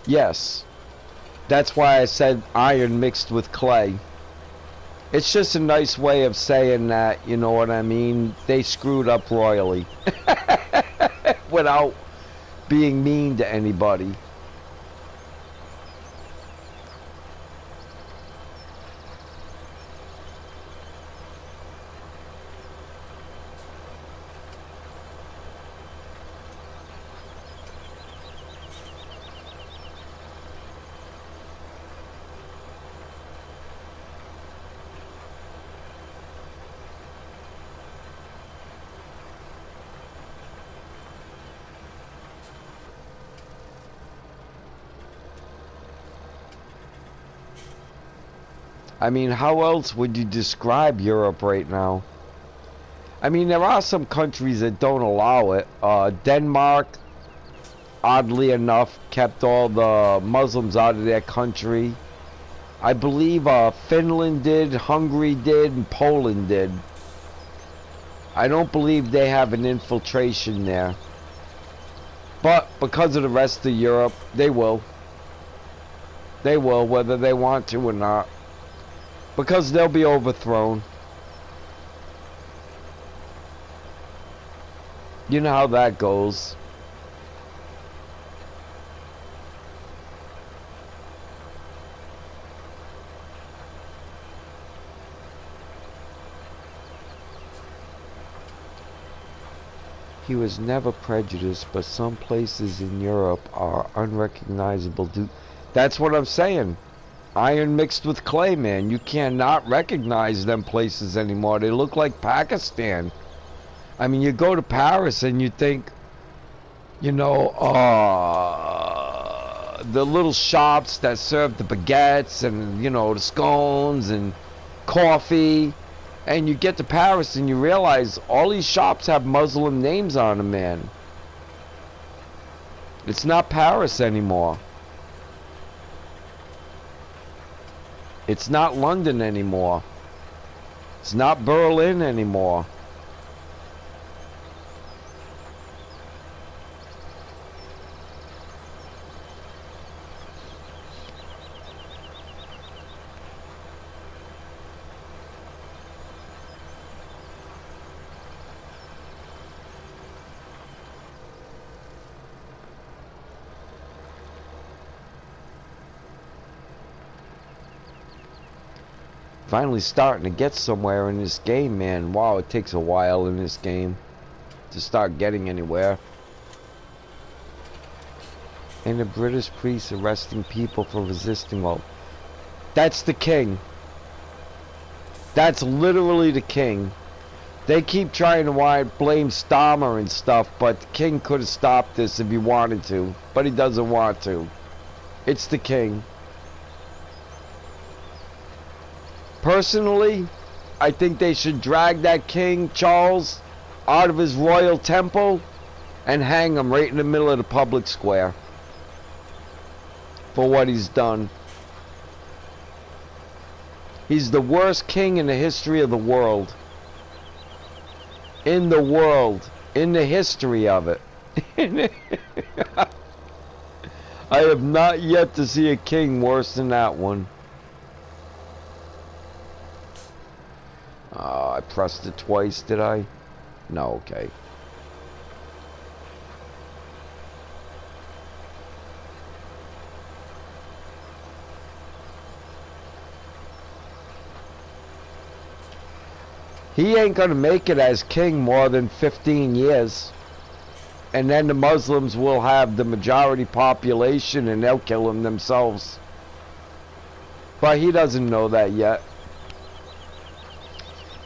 Yes. That's why I said iron mixed with clay. It's just a nice way of saying that, you know what I mean? They screwed up royally. Without being mean to anybody. I mean, how else would you describe Europe right now? I mean, there are some countries that don't allow it. Denmark, oddly enough, kept all the Muslims out of their country. I believe Finland did, Hungary did, and Poland did. I don't believe they have an infiltration there. But because of the rest of Europe, they will. They will, whether they want to or not. Because they'll be overthrown. You know how that goes. He was never prejudiced, but some places in Europe are unrecognizable. That's what I'm saying. Iron mixed with clay, man. You cannot recognize them places anymore. They look like Pakistan. I mean, you go to Paris and you think, you know, the little shops that serve the baguettes and, you know, the scones and coffee. And you get to Paris and you realize all these shops have Muslim names on them, man. It's not Paris anymore. It's not London anymore. It's not Berlin anymore. Finally starting to get somewhere in this game, man. Wow, it takes a while in this game to start getting anywhere. And the British priest arresting people for resisting. Well, that's the king. That's literally the king. They keep trying to blame Starmer and stuff, but the king could have stopped this if he wanted to. But he doesn't want to. It's the king. Personally, I think they should drag that King Charles out of his royal temple and hang him right in the middle of the public square for what he's done. He's the worst king in the history of the world. In the world. In the history of it. I have not yet to see a king worse than that one. I pressed it twice, did I? No, okay. He ain't gonna make it as king more than 15 years. And then the Muslims will have the majority population and they'll kill him themselves. But he doesn't know that yet.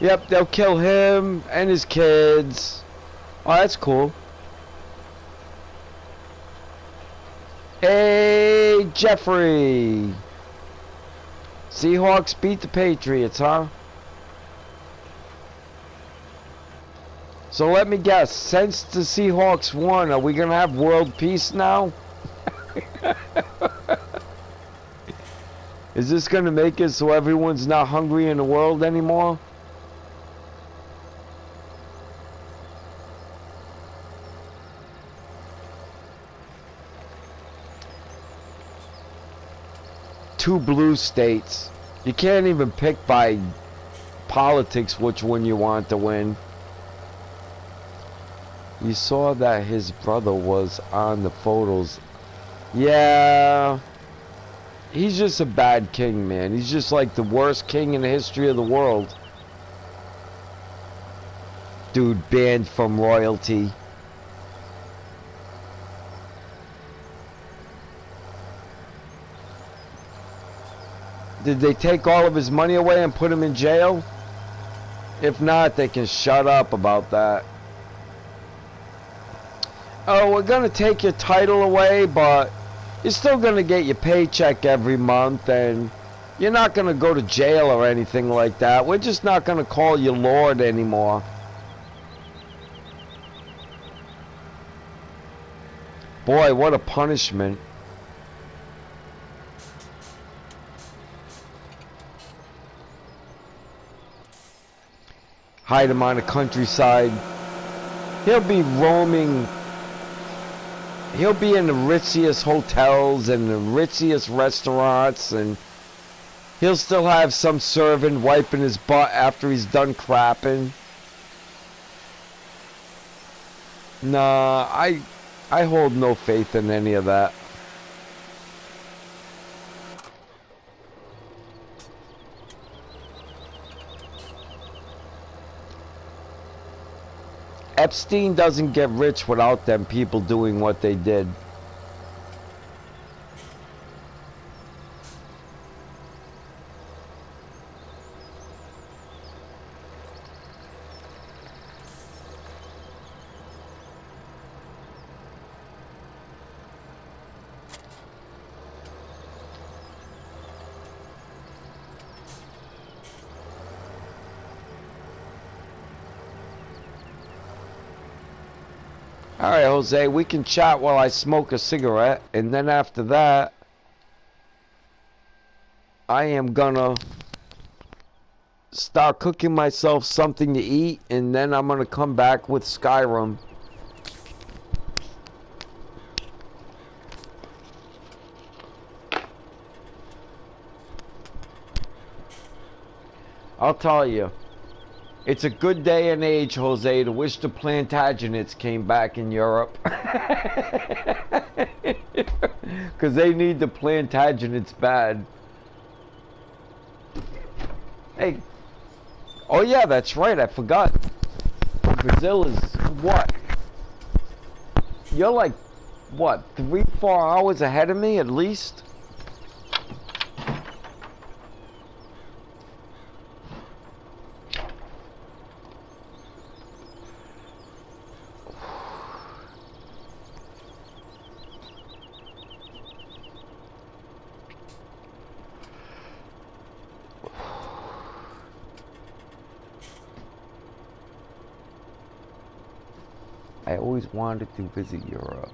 Yep, they'll kill him and his kids. Oh, that's cool. Hey, Jeffrey. Seahawks beat the Patriots, huh? So let me guess, since the Seahawks won, are we going to have world peace now? Is this going to make it so everyone's not hungry in the world anymore? Two blue states. You can't even pick by politics which one you want to win. You saw that his brother was on the photos. Yeah. He's just a bad king, man. He's just like the worst king in the history of the world. Dude banned from royalty. Did they take all of his money away and put him in jail? If not, they can shut up about that. Oh, we're going to take your title away, but you're still going to get your paycheck every month, and you're not going to go to jail or anything like that. We're just not going to call you Lord anymore. Boy, what a punishment. Hide him on the countryside. He'll be roaming. He'll be in the ritziest hotels and the ritziest restaurants, and he'll still have some servant wiping his butt after he's done crapping. Nah, I hold no faith in any of that. Epstein doesn't get rich without them people doing what they did. Alright, Jose, we can chat while I smoke a cigarette, and then after that, I am gonna start cooking myself something to eat, and then I'm gonna come back with Skyrim. I'll tell you. It's a good day and age, Jose, to wish the Plantagenets came back in Europe. Because they need the Plantagenets bad. Hey. Oh, yeah, that's right. I forgot. Brazil is what? You're like, what, 3-4 hours ahead of me at least? I always wanted to visit Europe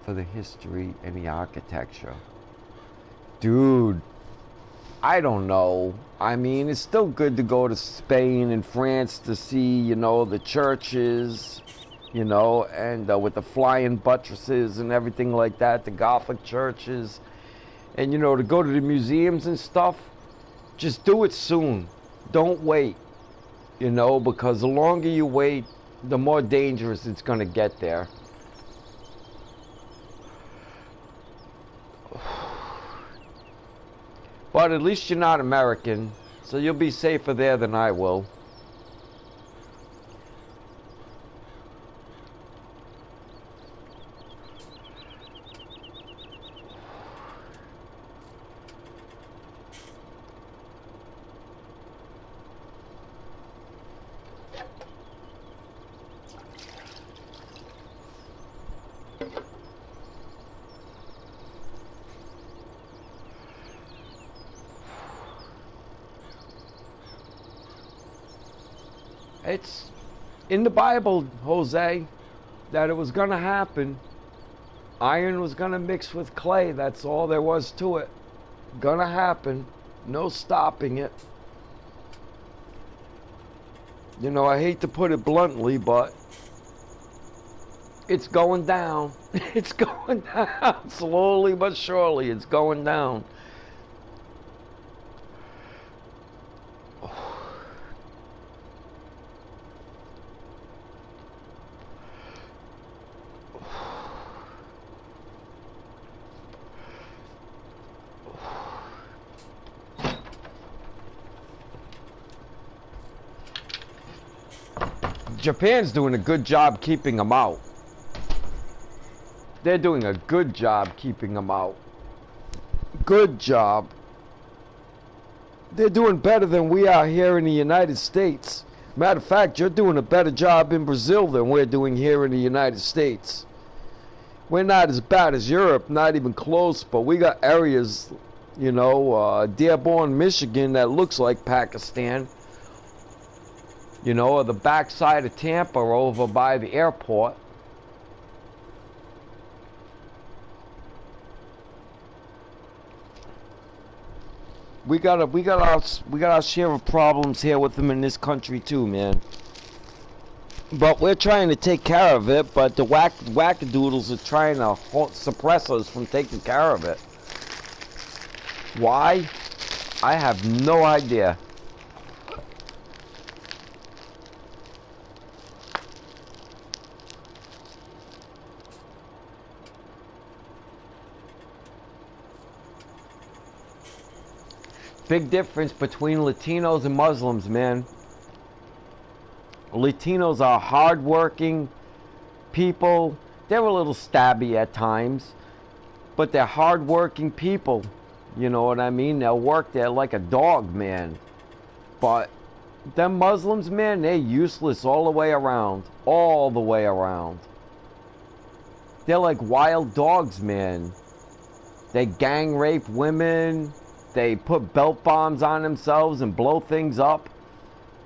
for the history and the architecture. Dude, I don't know. I mean, it's still good to go to Spain and France to see, you know, the churches, you know, and with the flying buttresses and everything like that, the Gothic churches. And, you know, to go to the museums and stuff, just do it soon. Don't wait, you know, because the longer you wait, the more dangerous it's going to get there. But at least you're not American, so you'll be safer there than I will. It's in the Bible, Jose, that it was going to happen. Iron was going to mix with clay. That's all there was to it. Gonna happen. No stopping it. You know, I hate to put it bluntly, but it's going down. It's going down. Slowly but surely, it's going down. Japan's doing a good job keeping them out. They're doing a good job keeping them out. Good job. They're doing better than we are here in the United States. Matter of fact, you're doing a better job in Brazil than we're doing here in the United States. We're not as bad as Europe, not even close, but we got areas, you know, Dearborn, Michigan, that looks like Pakistan. You know, or the backside of Tampa over by the airport. We got our share of problems here with them in this country too, man. But we're trying to take care of it, but the wackadoodles are trying to suppress us from taking care of it. Why? I have no idea. Big difference between Latinos and Muslims, man. Latinos are hardworking people. They're a little stabby at times, but they're hardworking people. You know what I mean? They'll work there like a dog, man. But them Muslims, man, they're useless all the way around. All the way around. They're like wild dogs, man. They gang rape women. They put belt bombs on themselves and blow things up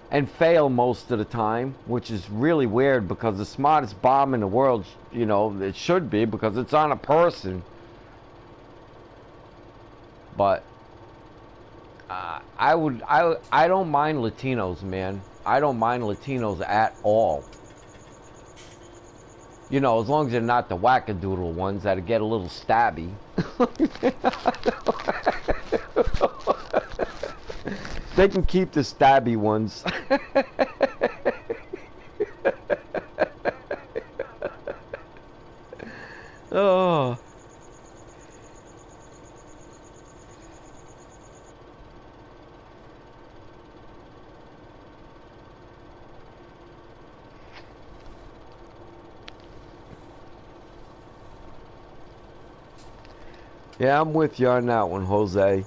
and fail most of the time, which is really weird because the smartest bomb in the world, you know, it should be because it's on a person. But I don't mind Latinos, man. I don't mind Latinos at all. You know, as long as they're not the wackadoodle ones that get a little stabby. They can keep the stabby ones. Oh. Yeah, I'm with you on that one, Jose.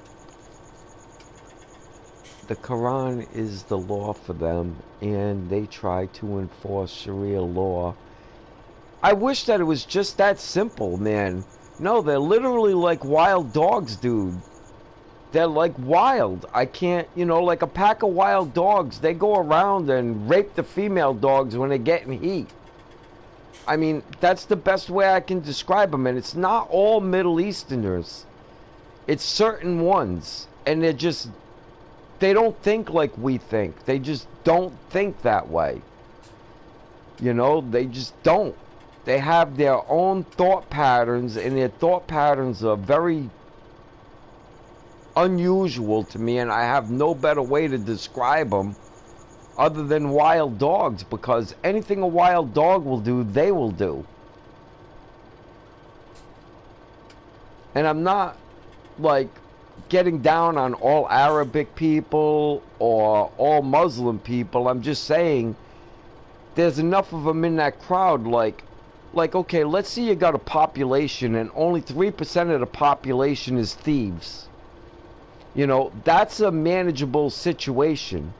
The Quran is the law for them, and they try to enforce Sharia law. I wish that it was just that simple, man. No, they're literally like wild dogs, dude. They're like wild. I can't, you know, like a pack of wild dogs. They go around and rape the female dogs when they get in heat. I mean, that's the best way I can describe them. And it's not all Middle Easterners. It's certain ones. And they don't think like we think. They just don't think that way. You know, they just don't. They have their own thought patterns, and their thought patterns are very unusual to me, and I have no better way to describe them other than wild dogs, because anything a wild dog will do, they will do. And I'm not, like, getting down on all Arabic people or all Muslim people. I'm just saying there's enough of them in that crowd, like okay, let's say you got a population and only 3% of the population is thieves. You know, that's a manageable situation.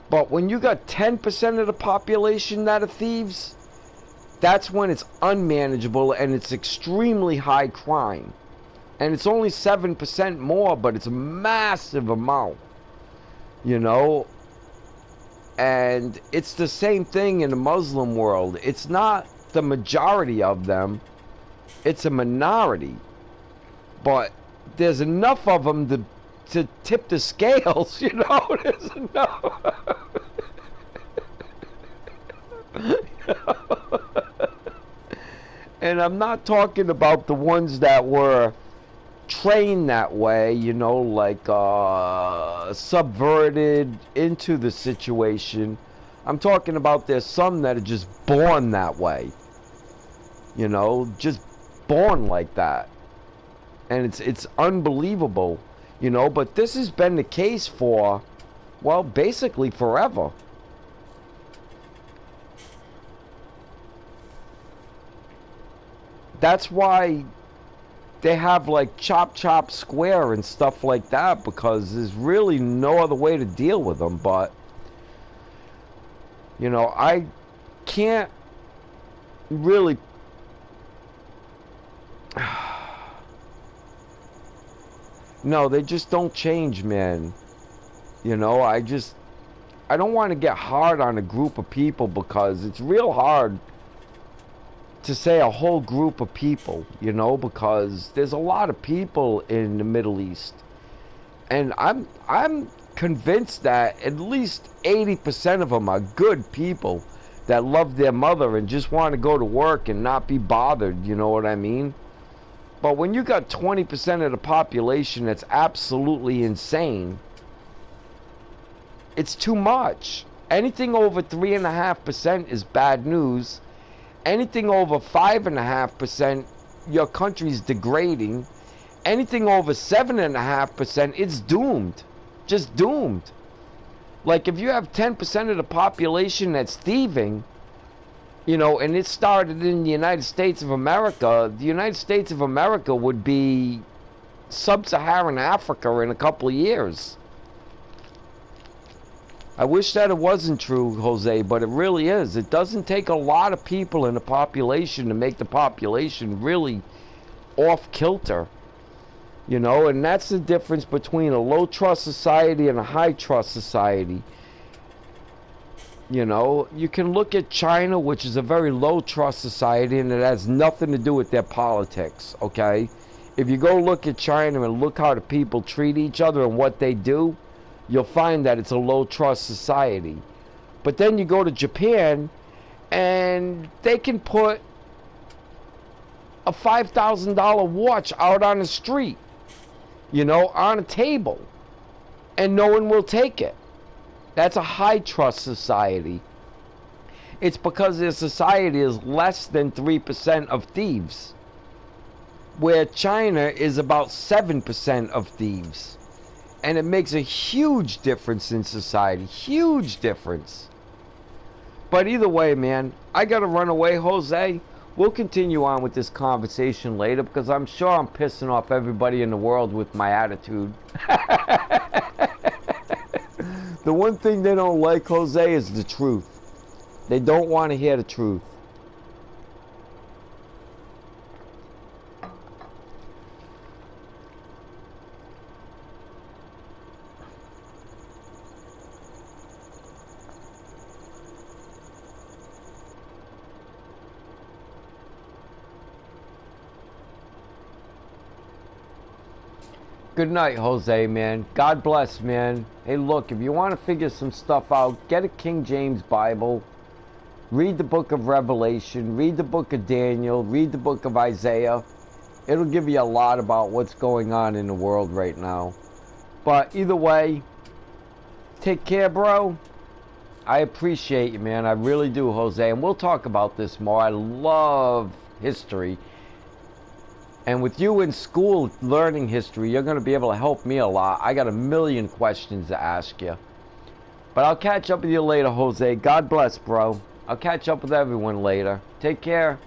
But when you got 10% of the population that are thieves, that's when it's unmanageable and it's extremely high crime. And it's only 7% more, but it's a massive amount. You know? And it's the same thing in the Muslim world. It's not the majority of them, it's a minority. But there's enough of them to tip the scales, you know? There's enough. And I'm not talking about the ones that were trained that way, you know, like subverted into the situation. I'm talking about there's some that are just born that way, you know, just born like that. And it's unbelievable, you know, but this has been the case for, well, basically forever. That's why they have like chop chop square and stuff like that, because there's really no other way to deal with them. But you know, I can't really no, they just don't change, man. You know, I don't want to get hard on a group of people, because it's real hard to say a whole group of people, you know, because there's a lot of people in the Middle East, and I'm convinced that at least 80% of them are good people that love their mother and just want to go to work and not be bothered, you know what I mean? But when you got 20% of the population that's absolutely insane, it's too much. Anything over 3.5% is bad news. Anything over 5.5%, your country's degrading. Anything over 7.5%, it's doomed. Just doomed. Like, if you have 10% of the population that's thieving, you know, and it started in the United States of America, the United States of America would be sub-Saharan Africa in a couple of years. I wish that it wasn't true, Jose, but it really is. It doesn't take a lot of people in the population to make the population really off kilter. You know, and that's the difference between a low trust society and a high trust society. You know, you can look at China, which is a very low trust society, and it has nothing to do with their politics, okay? If you go look at China and look how the people treat each other and what they do, you'll find that it's a low trust society. But then you go to Japan, and they can put a $5,000 watch out on the street, you know, on a table, and no one will take it. That's a high trust society. It's because their society is less than 3% of thieves, where China is about 7% of thieves. And it makes a huge difference in society. Huge difference. But either way, man, I gotta run away, Jose. We'll continue on with this conversation later, because I'm sure I'm pissing off everybody in the world with my attitude. The one thing they don't like, Jose, is the truth. They don't want to hear the truth. Good night, Jose, man. God bless, man. Hey, look, if you want to figure some stuff out, get a King James Bible. Read the book of Revelation. Read the book of Daniel. Read the book of Isaiah. It'll give you a lot about what's going on in the world right now. But either way, take care, bro. I appreciate you, man. I really do, Jose. And we'll talk about this more. I love history. And with you in school learning history, you're going to be able to help me a lot. I got a million questions to ask you. But I'll catch up with you later, Jose. God bless, bro. I'll catch up with everyone later. Take care.